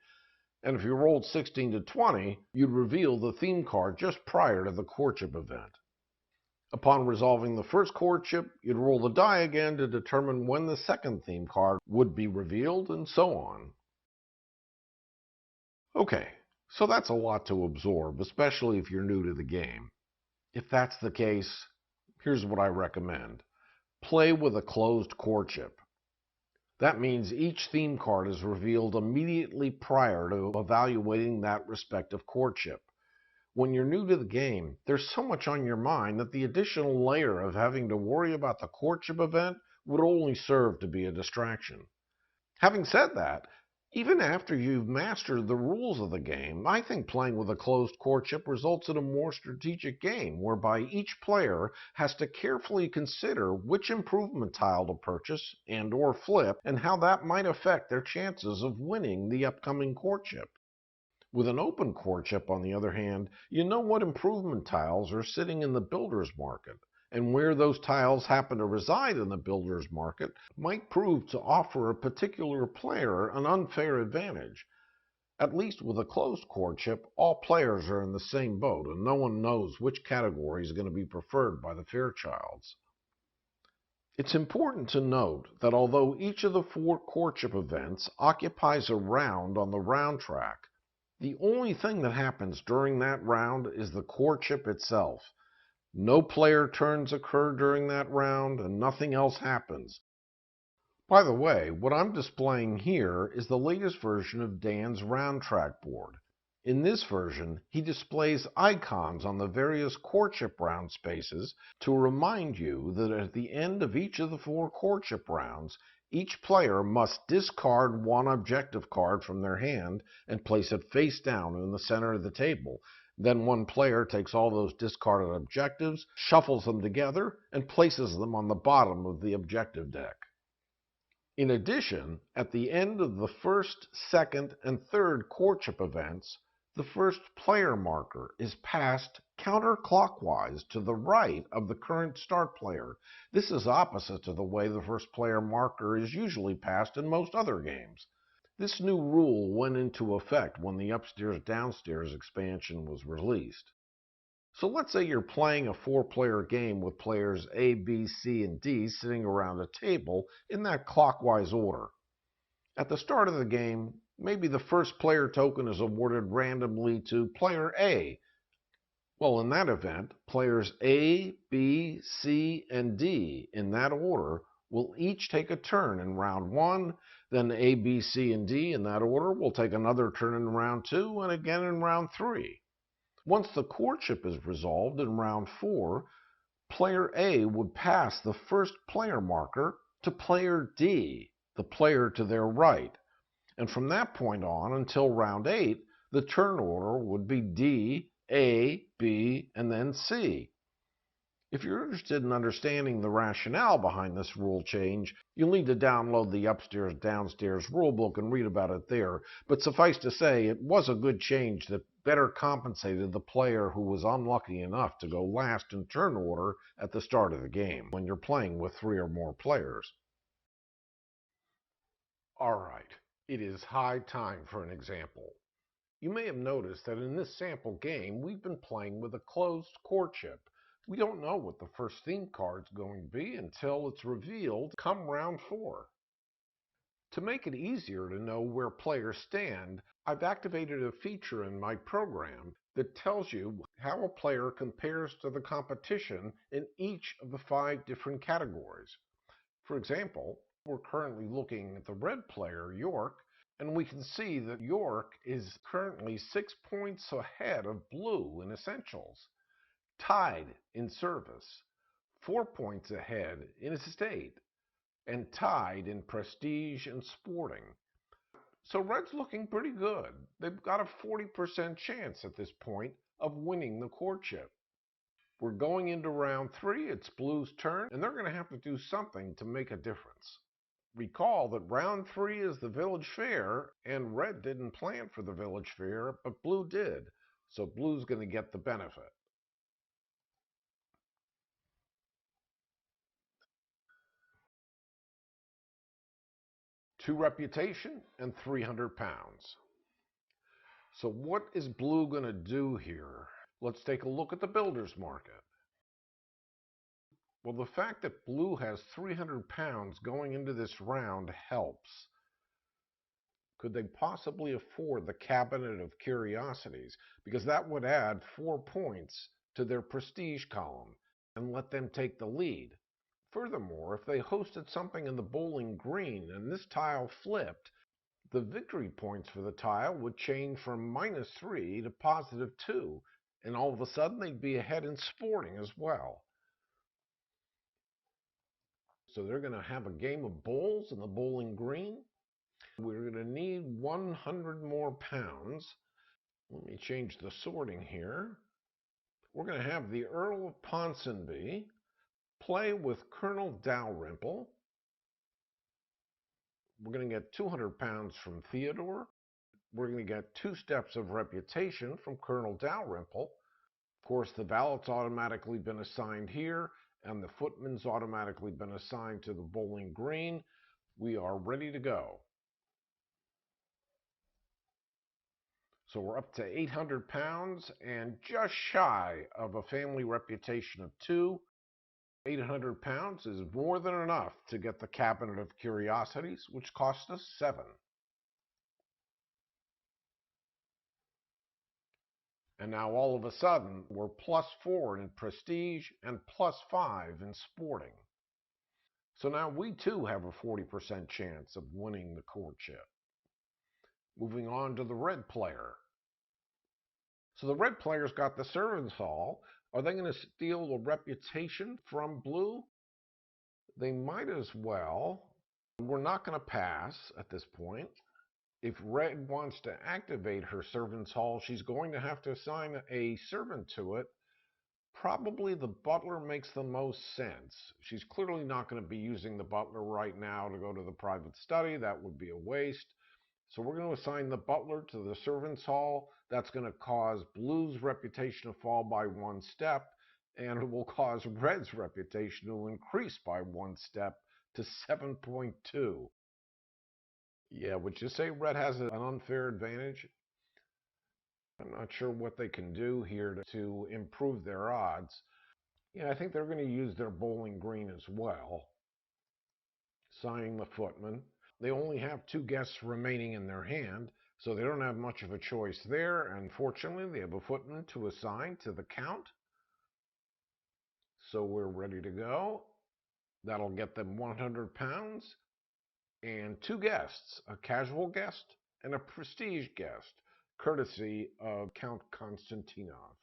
And if you rolled 16 to 20, you'd reveal the theme card just prior to the courtship event. Upon resolving the first courtship, you'd roll the die again to determine when the second theme card would be revealed, and so on. Okay, so that's a lot to absorb, especially if you're new to the game. If that's the case, here's what I recommend. Play with a closed courtship. That means each theme card is revealed immediately prior to evaluating that respective courtship. When you're new to the game, there's so much on your mind that the additional layer of having to worry about the courtship event would only serve to be a distraction. Having said that, even after you've mastered the rules of the game, I think playing with a closed courtship results in a more strategic game, whereby each player has to carefully consider which improvement tile to purchase and/or flip, and how that might affect their chances of winning the upcoming courtship. With an open courtship, on the other hand, you know what improvement tiles are sitting in the builder's market, and where those tiles happen to reside in the builder's market might prove to offer a particular player an unfair advantage. At least with a closed courtship, all players are in the same boat, and no one knows which category is going to be preferred by the Fairchilds. It's important to note that although each of the 4 courtship events occupies a round on the round track, the only thing that happens during that round is the courtship itself. No player turns occur during that round, and nothing else happens. By the way, what I'm displaying here is the latest version of Dan's round track board. In this version, he displays icons on the various courtship round spaces to remind you that at the end of each of the 4 courtship rounds, each player must discard one objective card from their hand and place it face down in the center of the table. Then one player takes all those discarded objectives, shuffles them together, and places them on the bottom of the objective deck. In addition, at the end of the first, second, and third courtship events, the first player marker is passed counterclockwise to the right of the current start player. This is opposite to the way the first player marker is usually passed in most other games. This new rule went into effect when the upstairs-downstairs expansion was released. So let's say you're playing a 4-player game with players A, B, C, and D sitting around a table in that clockwise order. At the start of the game, maybe the first player token is awarded randomly to player A. Well, in that event, players A, B, C, and D, in that order, will each take a turn in round 1, then A, B, C, and D, in that order, will take another turn in round 2, and again in round 3. Once the courtship is resolved in round 4, Player A would pass the first player marker to player D, the player to their right. And from that point on until round 8, the turn order would be D, A, B, and then C. If you're interested in understanding the rationale behind this rule change, you'll need to download the upstairs downstairs rulebook and read about it there. But suffice to say, it was a good change that better compensated the player who was unlucky enough to go last in turn order at the start of the game when you're playing with 3 or more players. All right, it is high time for an example. You may have noticed that in this sample game, we've been playing with a closed courtship. We don't know what the first theme card's going to be until it's revealed come round 4. To make it easier to know where players stand, I've activated a feature in my program that tells you how a player compares to the competition in each of the 5 different categories. For example, we're currently looking at the red player, York, and we can see that York is currently 6 points ahead of Blue in Essentials, tied in Service, 4 points ahead in Estate, and tied in Prestige and Sporting. So Red's looking pretty good. They've got a 40% chance at this point of winning the courtship. We're going into round 3, it's Blue's turn, and they're going to have to do something to make a difference. Recall that round 3 is the village fair, and Red didn't plan for the village fair, but Blue did, so Blue's going to get the benefit. Two reputation and 300 pounds. So what is Blue going to do here? Let's take a look at the builder's market. Well, the fact that Blue has 300 pounds going into this round helps. Could they possibly afford the Cabinet of Curiosities? Because that would add 4 points to their prestige column and let them take the lead. Furthermore, if they hosted something in the bowling green and this tile flipped, the victory points for the tile would change from -3 to +2, and all of a sudden they'd be ahead in Sporting as well. So they're going to have a game of bowls in the bowling green. We're going to need 100 more pounds. Let me change the sorting here. We're going to have the Earl of Ponsonby play with Colonel Dalrymple. We're going to get 200 pounds from Theodore. We're going to get 2 steps of reputation from Colonel Dalrymple. Of course, the valet's automatically been assigned here, and the footman's automatically been assigned to the bowling green. We are ready to go. So we're up to 800 pounds and just shy of a family reputation of 2. 800 pounds is more than enough to get the Cabinet of Curiosities, which cost us 7. And now all of a sudden, we're +4 in Prestige and +5 in Sporting. So now we too have a 40% chance of winning the courtship. Moving on to the red player. So the red player's got the servants' hall. Are they going to steal the reputation from Blue? They might as well. We're not going to pass at this point. If Red wants to activate her servants' hall, she's going to have to assign a servant to it. Probably the butler makes the most sense. She's clearly not going to be using the butler right now to go to the private study. That would be a waste. So we're going to assign the butler to the servants' hall. That's going to cause Blue's reputation to fall by 1 step, and it will cause Red's reputation to increase by 1 step to 7.2. Yeah, would you say Red has an unfair advantage? I'm not sure what they can do here to improve their odds. Yeah, I think they're going to use their bowling green as well. Signing the footman. They only have 2 guests remaining in their hand, so they don't have much of a choice there. Unfortunately, they have a footman to assign to the Count. So we're ready to go. That'll get them 100 pounds and 2 guests, a casual guest and a prestige guest, courtesy of Count Konstantinov.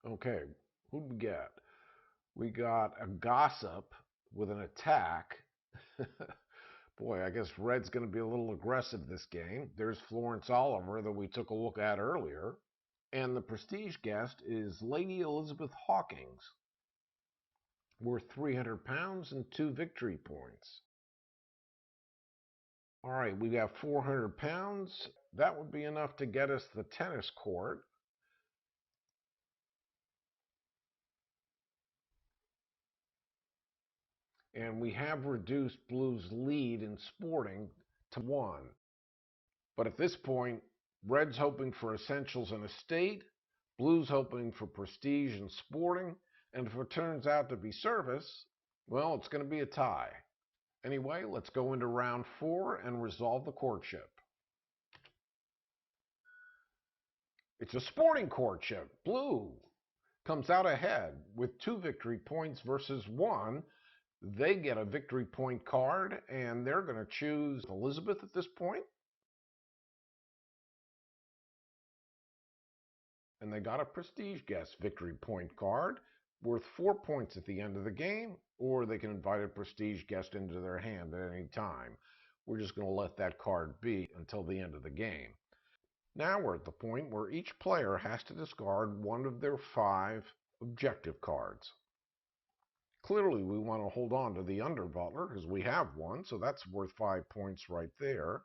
Okay, who'd we get? We got a gossip with an attack. Boy, I guess red's going to be a little aggressive this game. There's Florence Oliver that we took a look at earlier. And the prestige guest is Lady Elizabeth Hawkins, worth 300 pounds and 2 victory points. All right, we got 400 pounds. That would be enough to get us the tennis court. And we have reduced Blue's lead in sporting to 1. But at this point, Red's hoping for essentials and estate, Blue's hoping for prestige and sporting, and if it turns out to be service, well, it's going to be a tie. Anyway, let's go into round 4 and resolve the courtship. It's a sporting courtship. Blue comes out ahead with 2 victory points versus 1. They get a victory point card, and they're going to choose Elizabeth at this point. And they got a prestige guest victory point card worth 4 points at the end of the game, or they can invite a prestige guest into their hand at any time. We're just going to let that card be until the end of the game. Now we're at the point where each player has to discard one of their 5 objective cards. Clearly, we want to hold on to the under butler because we have one, so that's worth 5 points right there.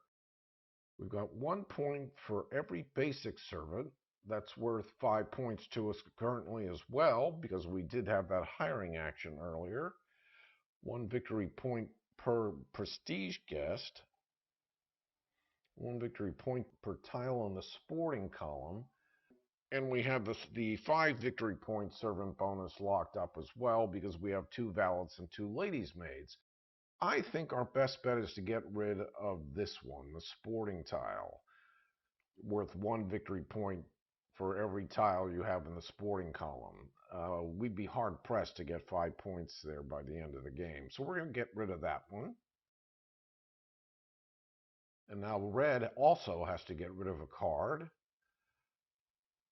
We've got 1 point for every basic servant. That's worth 5 points to us currently as well, because we did have that hiring action earlier. 1 victory point per prestige guest. 1 victory point per tile on the sporting column. And we have the 5 victory point servant bonus locked up as well, because we have 2 valets and 2 ladies' maids. I think our best bet is to get rid of this one, the sporting tile, worth 1 victory point for every tile you have in the sporting column. We'd be hard-pressed to get 5 points there by the end of the game. So we're going to get rid of that one. And now red also has to get rid of a card.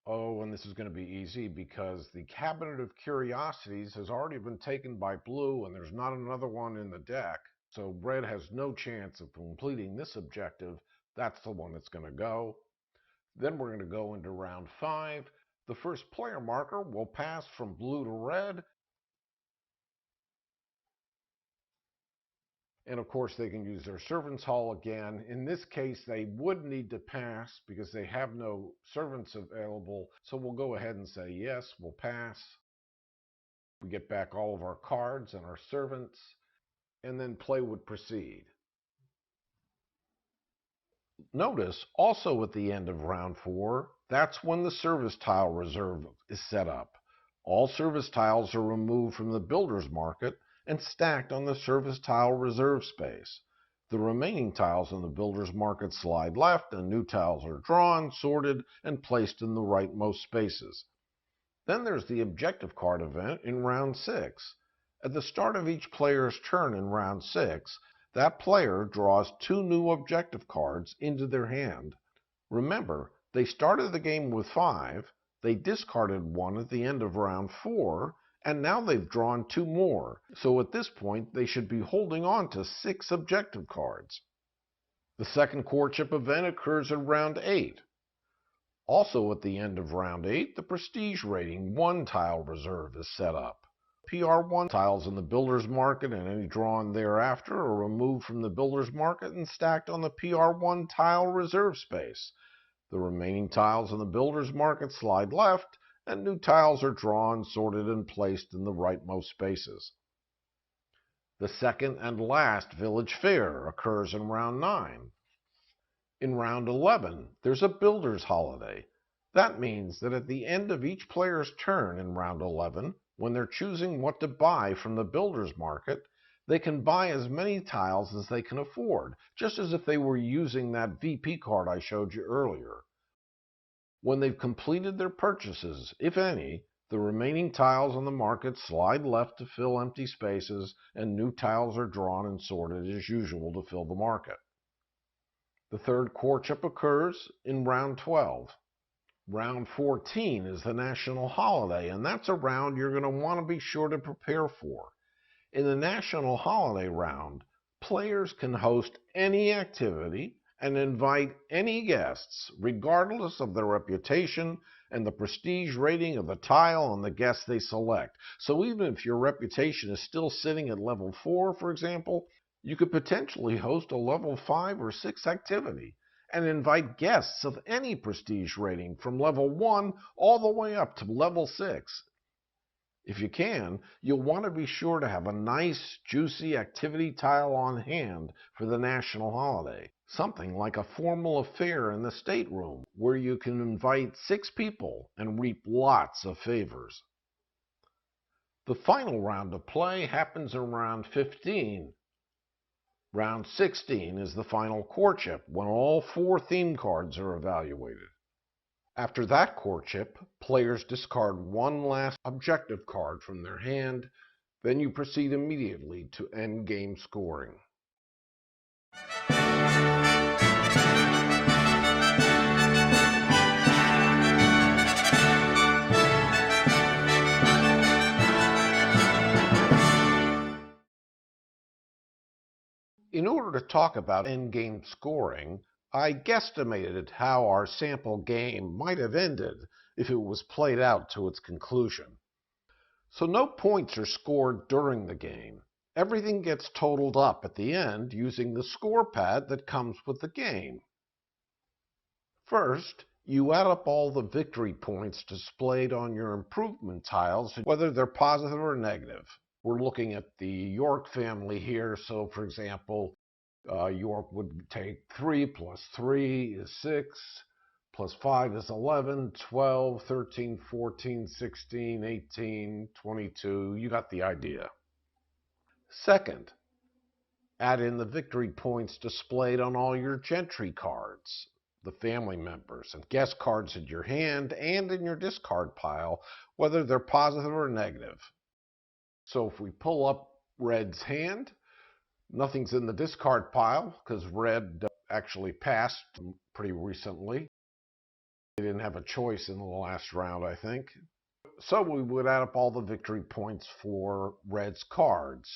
Oh, and this is going to be easy because the Cabinet of Curiosities has already been taken by blue, and there's not another one in the deck. So red has no chance of completing this objective. That's the one that's going to go. Then we're going to go into round 5. The first player marker will pass from blue to red. And of course, they can use their servants' hall again. In this case, they would need to pass because they have no servants available. So we'll go ahead and say, yes, we'll pass. We get back all of our cards and our servants, and then play would proceed. Notice also at the end of round 4, that's when the service tile reserve is set up. All service tiles are removed from the builder's market and stacked on the service tile reserve space. The remaining tiles in the builder's market slide left, and new tiles are drawn, sorted, and placed in the rightmost spaces. Then there's the objective card event in round 6. At the start of each player's turn in round 6, that player draws 2 new objective cards into their hand. Remember, they started the game with 5, they discarded 1 at the end of round 4, and now they've drawn 2 more. So at this point, they should be holding on to 6 objective cards. The second courtship event occurs in round 8. Also at the end of round 8, the prestige rating 1 tile reserve is set up. PR1 tiles in the builder's market and any drawn thereafter are removed from the builder's market and stacked on the PR1 tile reserve space. The remaining tiles in the builder's market slide left, and new tiles are drawn, sorted, and placed in the rightmost spaces. The second and last village fair occurs in round 9. In round 11, there's a builder's holiday. That means that at the end of each player's turn in round 11, when they're choosing what to buy from the builder's market, they can buy as many tiles as they can afford, just as if they were using that VP card I showed you earlier. When they've completed their purchases, if any, the remaining tiles on the market slide left to fill empty spaces, and new tiles are drawn and sorted as usual to fill the market. The third courtship occurs in round 12. Round 14 is the national holiday, and that's a round you're going to want to be sure to prepare for. In the national holiday round, players can host any activity and invite any guests, regardless of their reputation and the prestige rating of the tile and the guests they select. So even if your reputation is still sitting at level 4, for example, you could potentially host a level 5 or 6 activity and invite guests of any prestige rating from level 1 all the way up to level 6. If you can, you'll want to be sure to have a nice, juicy activity tile on hand for the national holiday. Something like a formal affair in the stateroom, where you can invite 6 people and reap lots of favors. The final round of play happens in round 15. Round 16 is the final courtship, when all 4 theme cards are evaluated. After that courtship, players discard one last objective card from their hand, then you proceed immediately to end game scoring. In order to talk about endgame scoring, I guesstimated how our sample game might have ended if it was played out to its conclusion. So no points are scored during the game. Everything gets totaled up at the end using the score pad that comes with the game. First, you add up all the victory points displayed on your improvement tiles, whether they're positive or negative. We're looking at the York family here, so for example, York would take 3 plus 3 is 6, plus 5 is 11, 12, 13, 14, 16, 18, 22. You got the idea. Second, add in the victory points displayed on all your gentry cards, the family members, and guest cards in your hand and in your discard pile, whether they're positive or negative. So if we pull up Red's hand, nothing's in the discard pile because Red actually passed pretty recently. They didn't have a choice in the last round, I think. So we would add up all the victory points for Red's cards.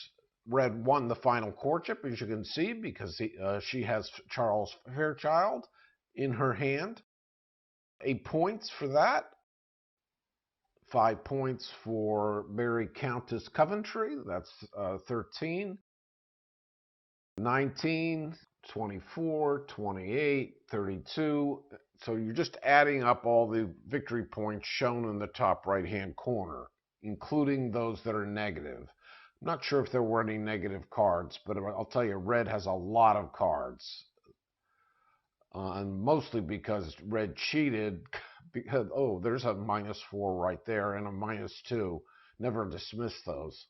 Red won the final courtship, as you can see, because she has Charles Fairchild in her hand. 8 points for that. 5 points for Mary Countess Coventry, that's 13. 19, 24, 28, 32. So you're just adding up all the victory points shown in the top right-hand corner, including those that are negative. I'm not sure if there were any negative cards, but I'll tell you, Red has a lot of cards. And mostly because Red cheated, because, oh, there's a -4 right there and a -2. Never dismiss those.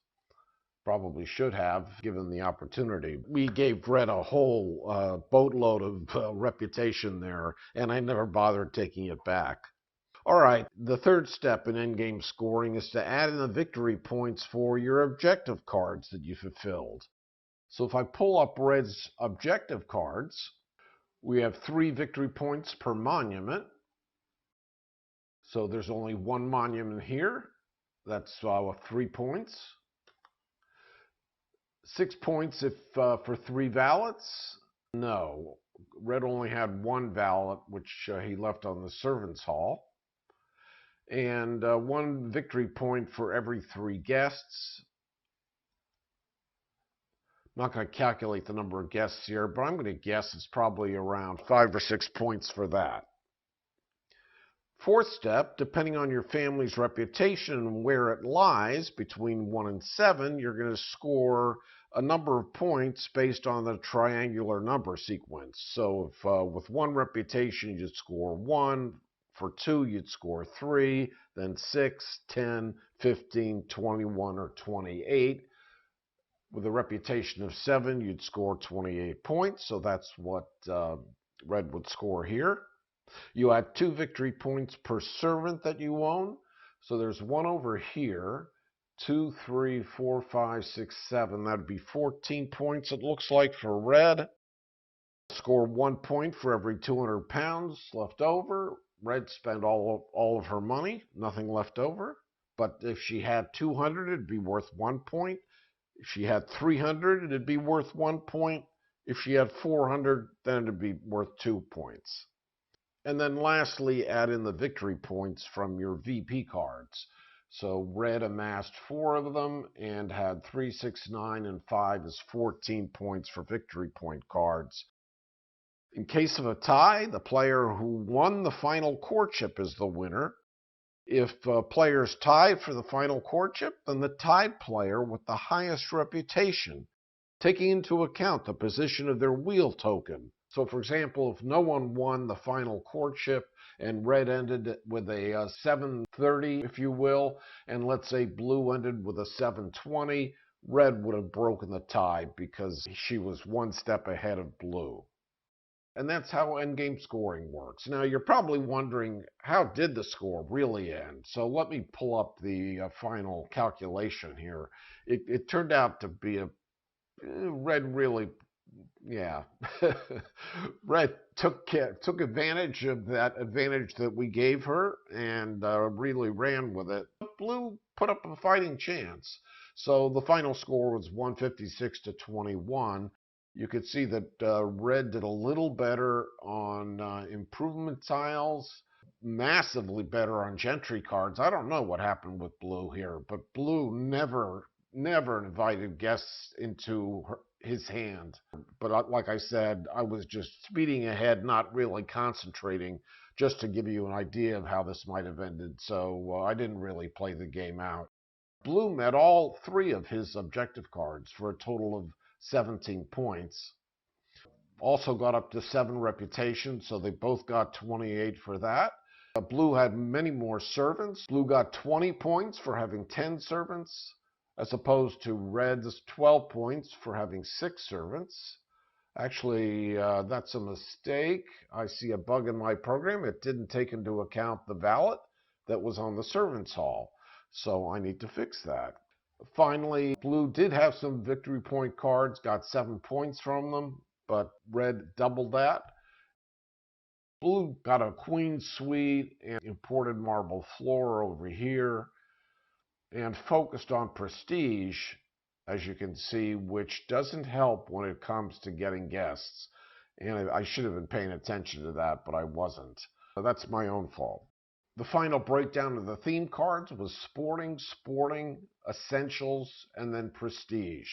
Probably should have, given the opportunity. We gave Red a whole boatload of reputation there, and I never bothered taking it back. All right, the third step in endgame scoring is to add in the victory points for your objective cards that you fulfilled. So if I pull up Red's objective cards, we have 3 victory points per monument. So there's only 1 monument here. That's 3 points. 6 points if for 3 valets. No, Red only had 1 valet, which he left on the servants' hall. And 1 victory point for every 3 guests. I'm not going to calculate the number of guests here, but I'm going to guess it's probably around 5 or 6 points for that. Fourth step, depending on your family's reputation and where it lies, between 1 and 7, you're going to score a number of points based on the triangular number sequence. So if with 1 reputation, you'd score 1. For 2, you'd score 3, then 6, 10, 15, 21, or 28. With a reputation of 7, you'd score 28 points. So that's what Red would score here. You add 2 victory points per servant that you own. So there's 1 over here. 2, 3, 4, 5, 6, 7. That'd be 14 points, it looks like, for Red. Score 1 point for every 200 pounds left over. red spent all of her money, nothing left over. But if she had 200, it'd be worth 1 point. If she had 300, it'd be worth 1 point. If she had 400, then it'd be worth 2 points. And then lastly, add in the victory points from your VP cards. So red amassed 4 of them and had 3, 6, 9, and 5 is 14 points for victory point cards. In case of a tie, the player who won the final courtship is the winner. If players tied for the final courtship, then the tied player with the highest reputation, taking into account the position of their wheel token. So, for example, if no one won the final courtship and red ended with a 730, if you will, and let's say blue ended with a 720, red would have broken the tie because she was 1 step ahead of blue. And that's how endgame scoring works. Now, you're probably wondering, how did the score really end? So let me pull up the final calculation here. It turned out to be red really, yeah. Red took advantage of that advantage that we gave her and really ran with it. Blue put up a fighting chance. So the final score was 156 to 21. You could see that red did a little better on improvement tiles, massively better on gentry cards. I don't know what happened with blue here, but blue never invited guests into his hand. But like I said, I was just speeding ahead, not really concentrating, just to give you an idea of how this might have ended. So I didn't really play the game out. Blue met all 3 of his objective cards for a total of 17 points. Also got up to 7 reputation, so they both got 28 for that. Blue had many more servants. Blue got 20 points for having 10 servants, as opposed to red's 12 points for having 6 servants. Actually, that's a mistake. I see a bug in my program. It didn't take into account the valet that was on the servants' hall, so I need to fix that. Finally, blue did have some victory point cards, got 7 points from them, but red doubled that. Blue got a queen suite and imported marble floor over here and focused on prestige, as you can see, which doesn't help when it comes to getting guests. And I should have been paying attention to that, but I wasn't. That's my own fault. The final breakdown of the theme cards was sporting, essentials, and then prestige.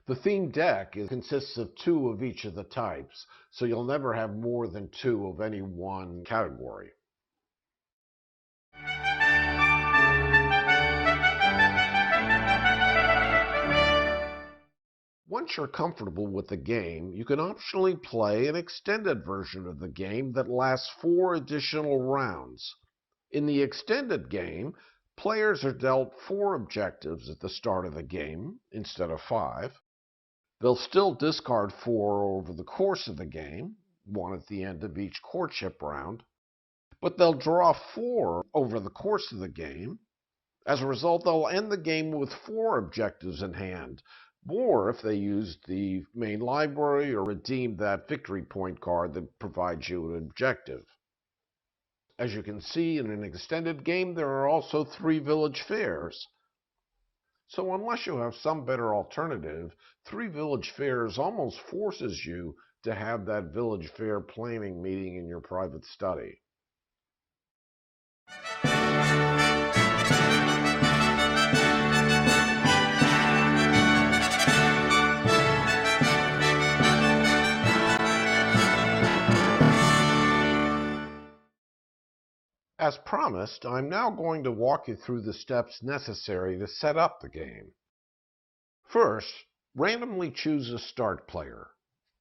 The theme deck consists of 2 of each of the types, so you'll never have more than 2 of any one category. Once you're comfortable with the game, you can optionally play an extended version of the game that lasts 4 additional rounds. In the extended game, players are dealt 4 objectives at the start of the game instead of 5. They'll still discard 4 over the course of the game, 1 at the end of each courtship round, but they'll draw 4 over the course of the game. As a result, they'll end the game with 4 objectives in hand, or if they used the main library or redeemed that victory point card that provides you an objective. As you can see, in an extended game, there are also 3 village fairs. So unless you have some better alternative, 3 village fairs almost forces you to have that village fair planning meeting in your private study. As promised, I'm now going to walk you through the steps necessary to set up the game. First, randomly choose a start player.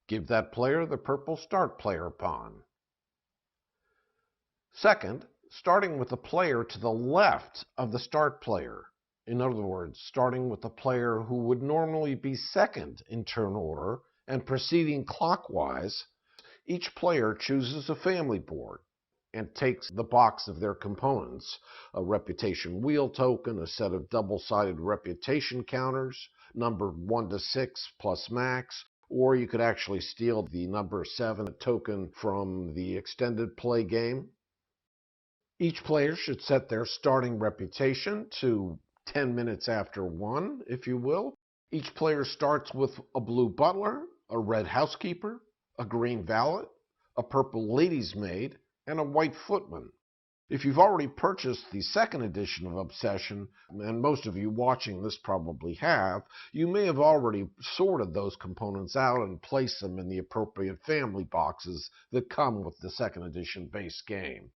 Give that player the purple start player pawn. Second, starting with the player to the left of the start player. In other words, starting with the player who would normally be second in turn order and proceeding clockwise, each player chooses a family board and takes the box of their components, a reputation wheel token, a set of double-sided reputation counters, numbered 1 to 6 plus max, or you could actually steal the number 7 token from the extended play game. Each player should set their starting reputation to 10 minutes after 1, if you will. Each player starts with a blue butler, a red housekeeper, a green valet, a purple lady's maid, and a white footman. If you've already purchased the second edition of Obsession, and most of you watching this probably have, you may have already sorted those components out and placed them in the appropriate family boxes that come with the second edition base game.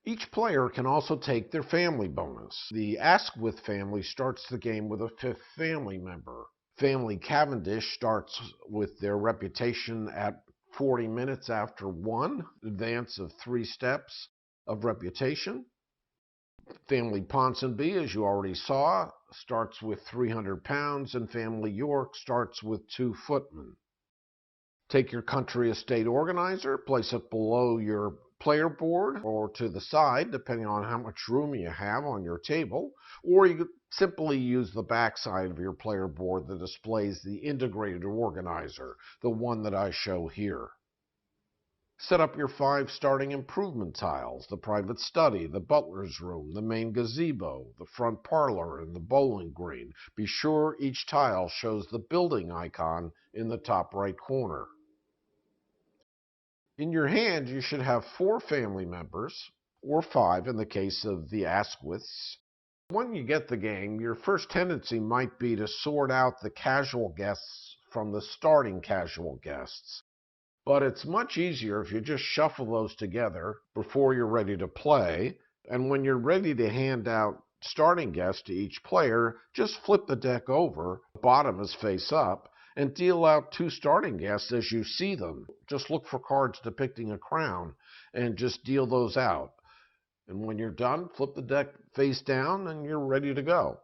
Each player can also take their family bonus. The Ask With family starts the game with a 5th family member. Family Cavendish starts with their reputation at 40 minutes after 1, advance of 3 steps of reputation. Family Ponsonby, as you already saw, starts with 300 pounds, and Family York starts with 2 footmen. Take your country estate organizer, place it below your player board or to the side, depending on how much room you have on your table, or you could simply use the back side of your player board that displays the integrated organizer, the one that I show here. Set up your 5 starting improvement tiles: the private study, the butler's room, the main gazebo, the front parlor, and the bowling green. Be sure each tile shows the building icon in the top right corner. In your hand, you should have 4 family members, or 5 in the case of the Asquiths. When you get the game, your first tendency might be to sort out the casual guests from the starting casual guests. But it's much easier if you just shuffle those together before you're ready to play. And when you're ready to hand out starting guests to each player, just flip the deck over, bottom is face up, and deal out 2 starting guests as you see them. Just look for cards depicting a crown and just deal those out. And when you're done, flip the deck face down and you're ready to go.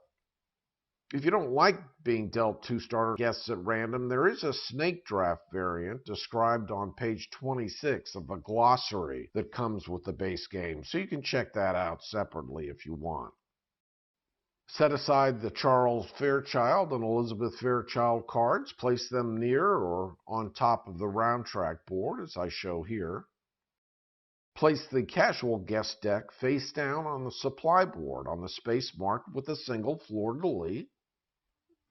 If you don't like being dealt 2 starter guests at random, there is a snake draft variant described on page 26 of a glossary that comes with the base game, so you can check that out separately if you want. Set aside the Charles Fairchild and Elizabeth Fairchild cards. Place them near or on top of the round track board, as I show here. Place the casual guest deck face down on the supply board on the space marked with a single fleur-de-lis.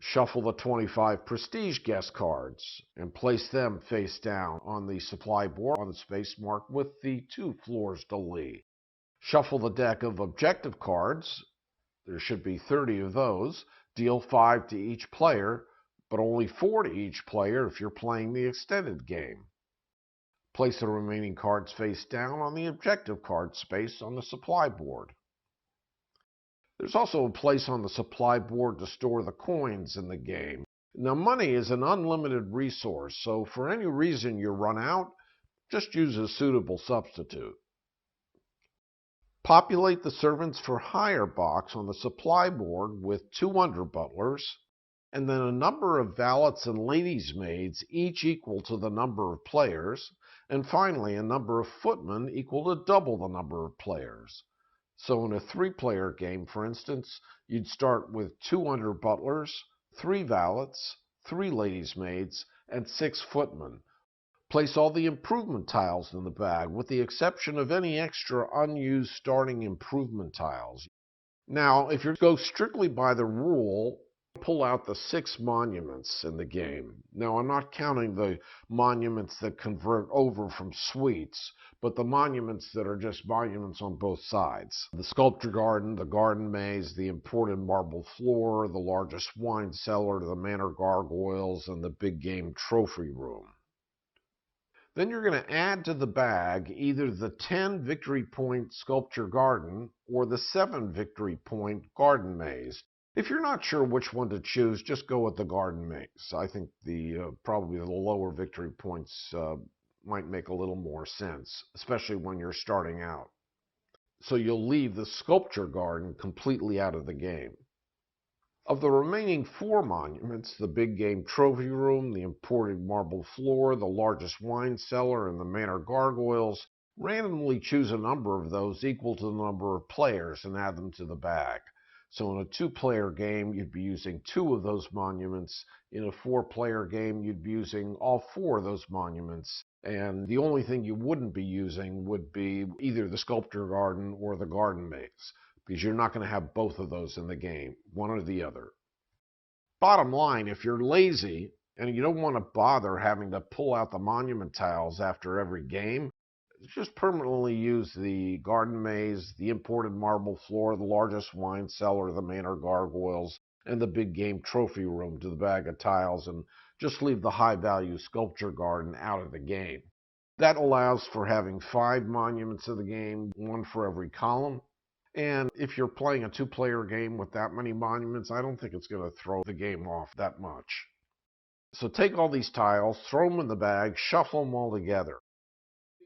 Shuffle the 25 prestige guest cards and place them face down on the supply board on the space marked with the 2 fleurs-de-lis. Shuffle the deck of objective cards. There should be 30 of those. Deal 5 to each player, but only 4 to each player if you're playing the extended game. Place the remaining cards face down on the objective card space on the supply board. There's also a place on the supply board to store the coins in the game. Now, money is an unlimited resource, so for any reason you run out, just use a suitable substitute. Populate the servants for hire box on the supply board with 2 under-butlers, and then a number of valets and ladies' maids, each equal to the number of players, and finally a number of footmen equal to double the number of players. So in a 3-player game, for instance, you'd start with 2 under-butlers, 3 valets, 3 ladies' maids, and 6 footmen. Place all the improvement tiles in the bag, with the exception of any extra unused starting improvement tiles. Now, if you go strictly by the rule, pull out the 6 monuments in the game. Now, I'm not counting the monuments that convert over from suites, but the monuments that are just monuments on both sides. The sculpture garden, the garden maze, the imported marble floor, the largest wine cellar, the manor gargoyles, and the big game trophy room. Then you're going to add to the bag either the 10 victory point sculpture garden or the 7 victory point garden maze. If you're not sure which one to choose, just go with the garden maze. I think probably the lower victory points might make a little more sense, especially when you're starting out. So you'll leave the sculpture garden completely out of the game. Of the remaining 4 monuments, the big game trophy room, the imported marble floor, the largest wine cellar, and the manor gargoyles, randomly choose a number of those equal to the number of players and add them to the bag. So in a 2-player game, you'd be using 2 of those monuments. In a 4-player game, you'd be using all 4 of those monuments. And the only thing you wouldn't be using would be either the sculpture garden or the garden maze, because you're not going to have both of those in the game, one or the other. Bottom line, if you're lazy and you don't want to bother having to pull out the monument tiles after every game, just permanently use the garden maze, the imported marble floor, the largest wine cellar, the manor gargoyles, and the big game trophy room to the bag of tiles, and just leave the high-value sculpture garden out of the game. That allows for having 5 monuments in the game, 1 for every column. And if you're playing a 2-player game with that many monuments, I don't think it's going to throw the game off that much. So take all these tiles, throw them in the bag, shuffle them all together.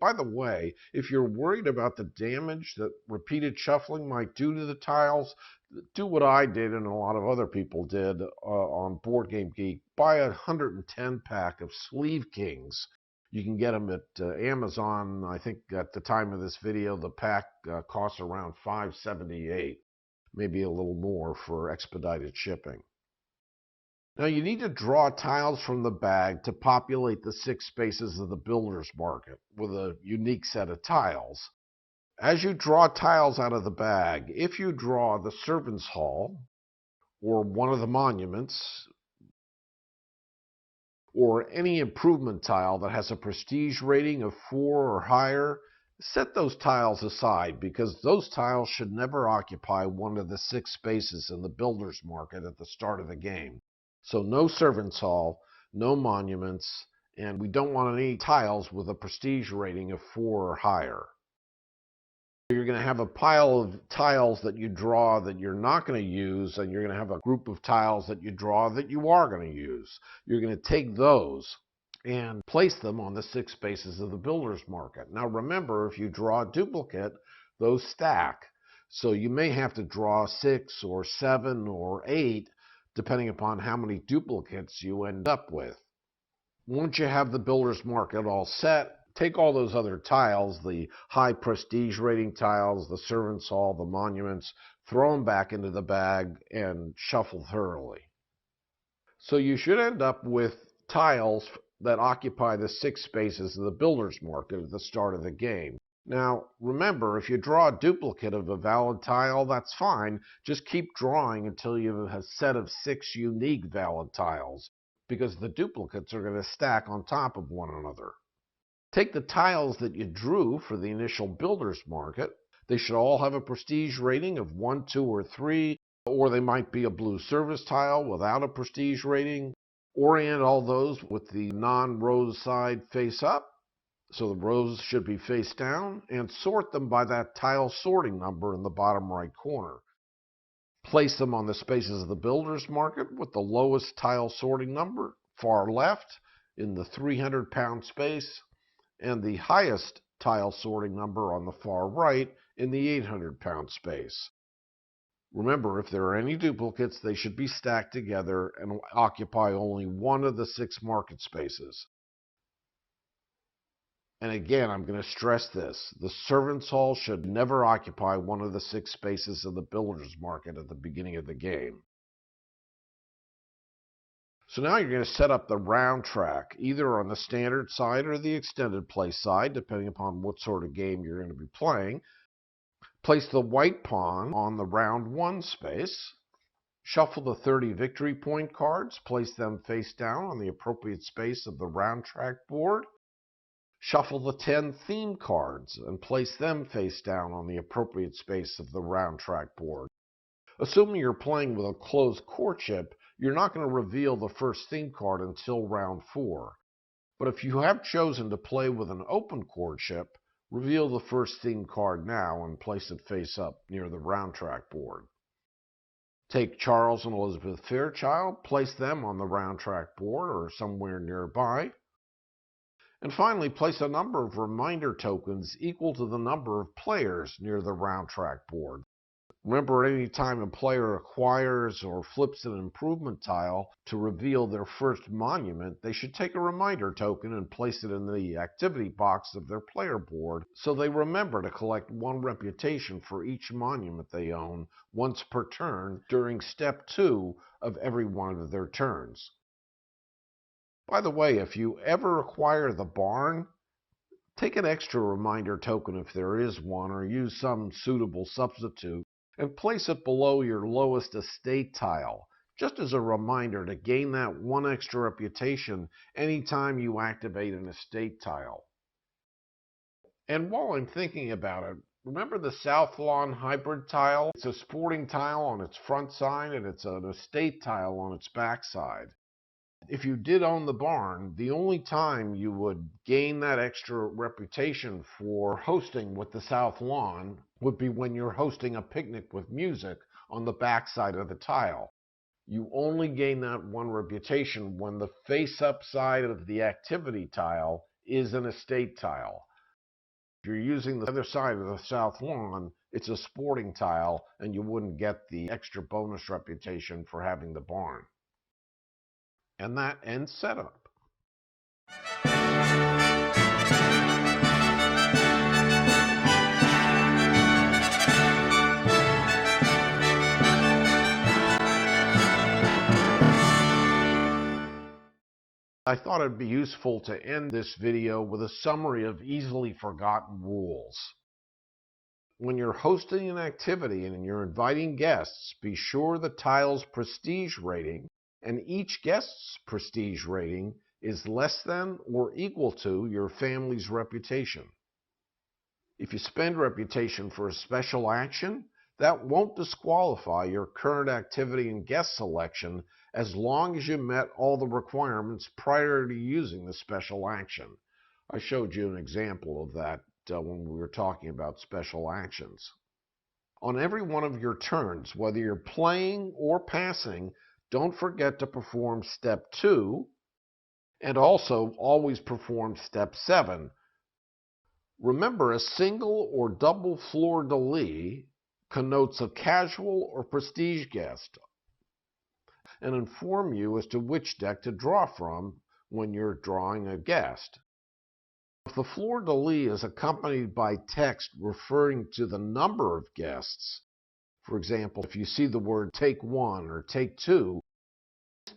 By the way, if you're worried about the damage that repeated shuffling might do to the tiles, do what I did and a lot of other people did on Board Game Geek. Buy a 110 pack of Sleeve Kings. You can get them at Amazon. I think at the time of this video, the pack costs around $5.78, maybe a little more for expedited shipping. Now you need to draw tiles from the bag to populate the 6 spaces of the builder's market with a unique set of tiles. As you draw tiles out of the bag, if you draw the servants' hall or one of the monuments or any improvement tile that has a prestige rating of 4 or higher, set those tiles aside, because those tiles should never occupy one of the 6 spaces in the builder's market at the start of the game. So no servants' hall, no monuments, and we don't want any tiles with a prestige rating of 4 or higher. You're going to have a pile of tiles that you draw that you're not going to use, and you're going to have a group of tiles that you draw that you are going to use. You're going to take those and place them on the 6 spaces of the builder's market. Now remember, if you draw a duplicate, those stack. So you may have to draw 6 or 7 or 8, depending upon how many duplicates you end up with. Once you have the builder's market all set, take all those other tiles, the high prestige rating tiles, the servants' hall, the monuments, throw them back into the bag and shuffle thoroughly. So you should end up with tiles that occupy the 6 spaces of the builder's market at the start of the game. Now, remember, if you draw a duplicate of a valid tile, that's fine. Just keep drawing until you have a set of 6 unique valid tiles, because the duplicates are going to stack on top of one another. Take the tiles that you drew for the initial builder's market. They should all have a prestige rating of 1, 2, or 3, or they might be a blue service tile without a prestige rating. Orient all those with the non-rose side face up. So the rows should be face down, and sort them by that tile sorting number in the bottom right corner. Place them on the spaces of the builder's market with the lowest tile sorting number, far left, in the 300-pound space, and the highest tile sorting number on the far right in the 800-pound space. Remember, if there are any duplicates, they should be stacked together and occupy only one of the 6 market spaces. And again, I'm going to stress this. The servants' hall should never occupy one of the 6 spaces of the builder's market at the beginning of the game. So now you're going to set up the round track, either on the standard side or the extended play side, depending upon what sort of game you're going to be playing. Place the white pawn on the round 1 space. Shuffle the 30 victory point cards. Place them face down on the appropriate space of the round track board. Shuffle the 10 theme cards and place them face down on the appropriate space of the round track board. Assuming you're playing with a closed courtship, you're not going to reveal the first theme card until round 4. But if you have chosen to play with an open courtship, reveal the first theme card now and place it face up near the round track board. Take Charles and Elizabeth Fairchild, place them on the round track board or somewhere nearby. And finally, place a number of reminder tokens equal to the number of players near the round track board. Remember, any time a player acquires or flips an improvement tile to reveal their first monument, they should take a reminder token and place it in the activity box of their player board so they remember to collect 1 reputation for each monument they own once per turn during step 2 of every one of their turns. By the way, if you ever acquire the barn, take an extra reminder token if there is one, or use some suitable substitute, and place it below your lowest estate tile, just as a reminder to gain that 1 extra reputation anytime you activate an estate tile. And while I'm thinking about it, remember the South Lawn hybrid tile? It's a sporting tile on its front side and it's an estate tile on its back side. If you did own the barn, the only time you would gain that extra reputation for hosting with the South Lawn would be when you're hosting a picnic with music on the back side of the tile. You only gain that 1 reputation when the face-up side of the activity tile is an estate tile. If you're using the other side of the South Lawn, it's a sporting tile, and you wouldn't get the extra bonus reputation for having the barn. And that ends setup. I thought it'd be useful to end this video with a summary of easily forgotten rules. When you're hosting an activity and you're inviting guests, be sure the tile's prestige rating and each guest's prestige rating is less than or equal to your family's reputation. If you spend reputation for a special action, that won't disqualify your current activity and guest selection as long as you met all the requirements prior to using the special action. I showed you an example of that when we were talking about special actions. On every one of your turns, whether you're playing or passing, don't forget to perform step 2 and also always perform step 7. Remember, a single or double fleur-de-lis connotes a casual or prestige guest and inform you as to which deck to draw from when you're drawing a guest. If the fleur-de-lis is accompanied by text referring to the number of guests, for example, if you see the word take 1 or take 2,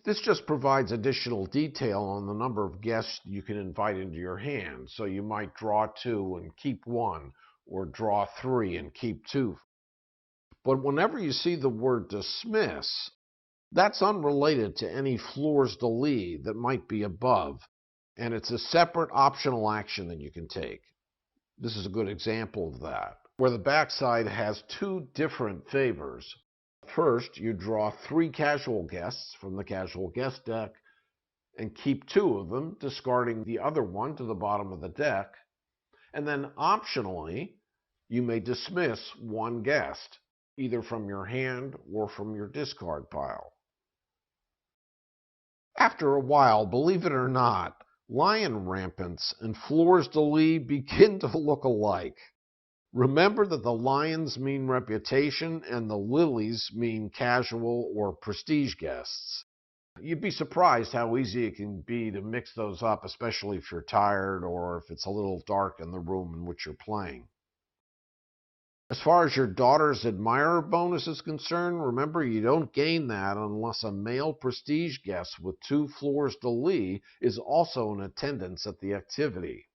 this just provides additional detail on the number of guests you can invite into your hand. So you might draw 2 and keep 1, or draw 3 and keep 2. But whenever you see the word dismiss, that's unrelated to any fleurs-de-lis that might be above, and it's a separate optional action that you can take. This is a good example of that, where the backside has 2 different favors. First, you draw 3 casual guests from the casual guest deck and keep 2 of them, discarding the other 1 to the bottom of the deck. And then optionally, you may dismiss 1 guest, either from your hand or from your discard pile. After a while, believe it or not, lion rampants and fleurs-de-lis begin to look alike. Remember that the lions mean reputation and the lilies mean casual or prestige guests. You'd be surprised how easy it can be to mix those up, especially if you're tired or if it's a little dark in the room in which you're playing. As far as your daughter's admirer bonus is concerned, remember you don't gain that unless a male prestige guest with 2 fleurs-de-lis is also in attendance at the activity.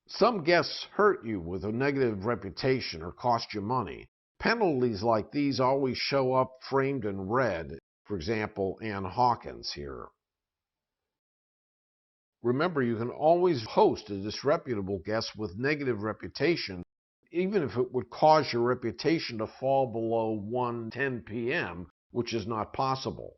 Some guests hurt you with a negative reputation or cost you money. Penalties like these always show up framed in red. For example, Ann Hawkins here. Remember, you can always host a disreputable guest with negative reputation, even if it would cause your reputation to fall below 1:10 p.m., which is not possible.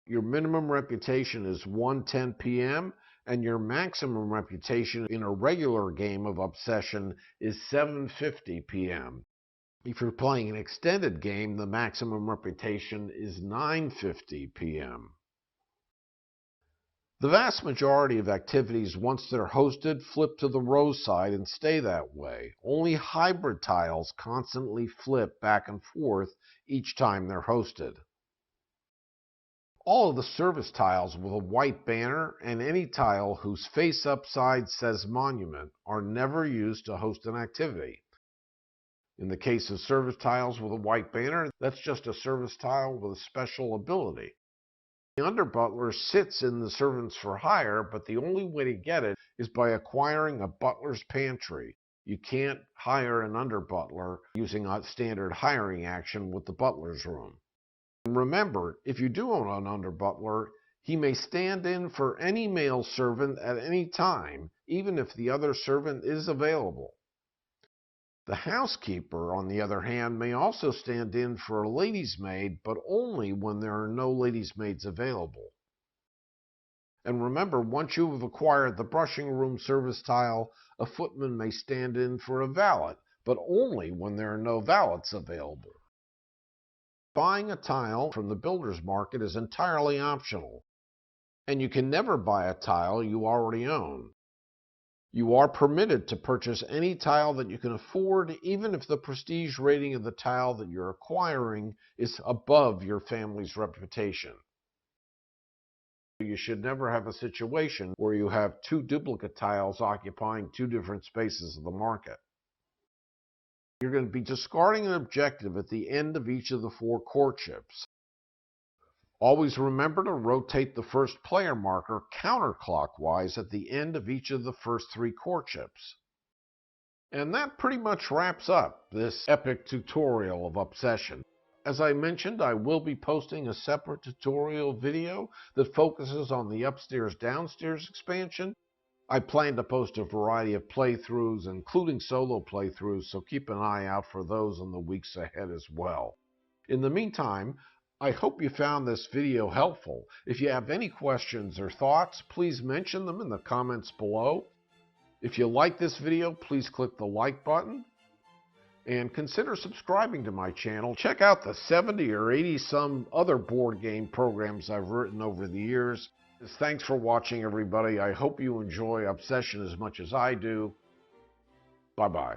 Your minimum reputation is 1:10 p.m., and your maximum reputation in a regular game of Obsession is 7:50 p.m. If you're playing an extended game, the maximum reputation is 9:50 p.m. The vast majority of activities, once they're hosted, flip to the row side and stay that way. Only hybrid tiles constantly flip back and forth each time they're hosted. All of the service tiles with a white banner and any tile whose face upside says monument are never used to host an activity. In the case of service tiles with a white banner, that's just a service tile with a special ability. The under-butler sits in the servants for hire, but the only way to get it is by acquiring a butler's pantry. You can't hire an under-butler using a standard hiring action with the butler's room. And remember, if you do own an under-butler, he may stand in for any male servant at any time, even if the other servant is available. The housekeeper, on the other hand, may also stand in for a lady's maid, but only when there are no ladies' maids available. And remember, once you have acquired the brushing room service tile, a footman may stand in for a valet, but only when there are no valets available. Buying a tile from the builder's market is entirely optional, and you can never buy a tile you already own. You are permitted to purchase any tile that you can afford, even if the prestige rating of the tile that you're acquiring is above your family's reputation. You should never have a situation where you have two duplicate tiles occupying two different spaces of the market. You're going to be discarding an objective at the end of each of the 4 courtships. Always remember to rotate the first player marker counterclockwise at the end of each of the first 3 courtships. And that pretty much wraps up this epic tutorial of obsession. As I mentioned, I will be posting a separate tutorial video that focuses on the upstairs-downstairs expansion. I plan to post a variety of playthroughs, including solo playthroughs, so keep an eye out for those in the weeks ahead as well. In the meantime, I hope you found this video helpful. If you have any questions or thoughts, please mention them in the comments below. If you like this video, please click the like button and consider subscribing to my channel. Check out the 70 or 80 some other board game programs I've written over the years. Thanks for watching, everybody. I hope you enjoy Obsession as much as I do. Bye-bye.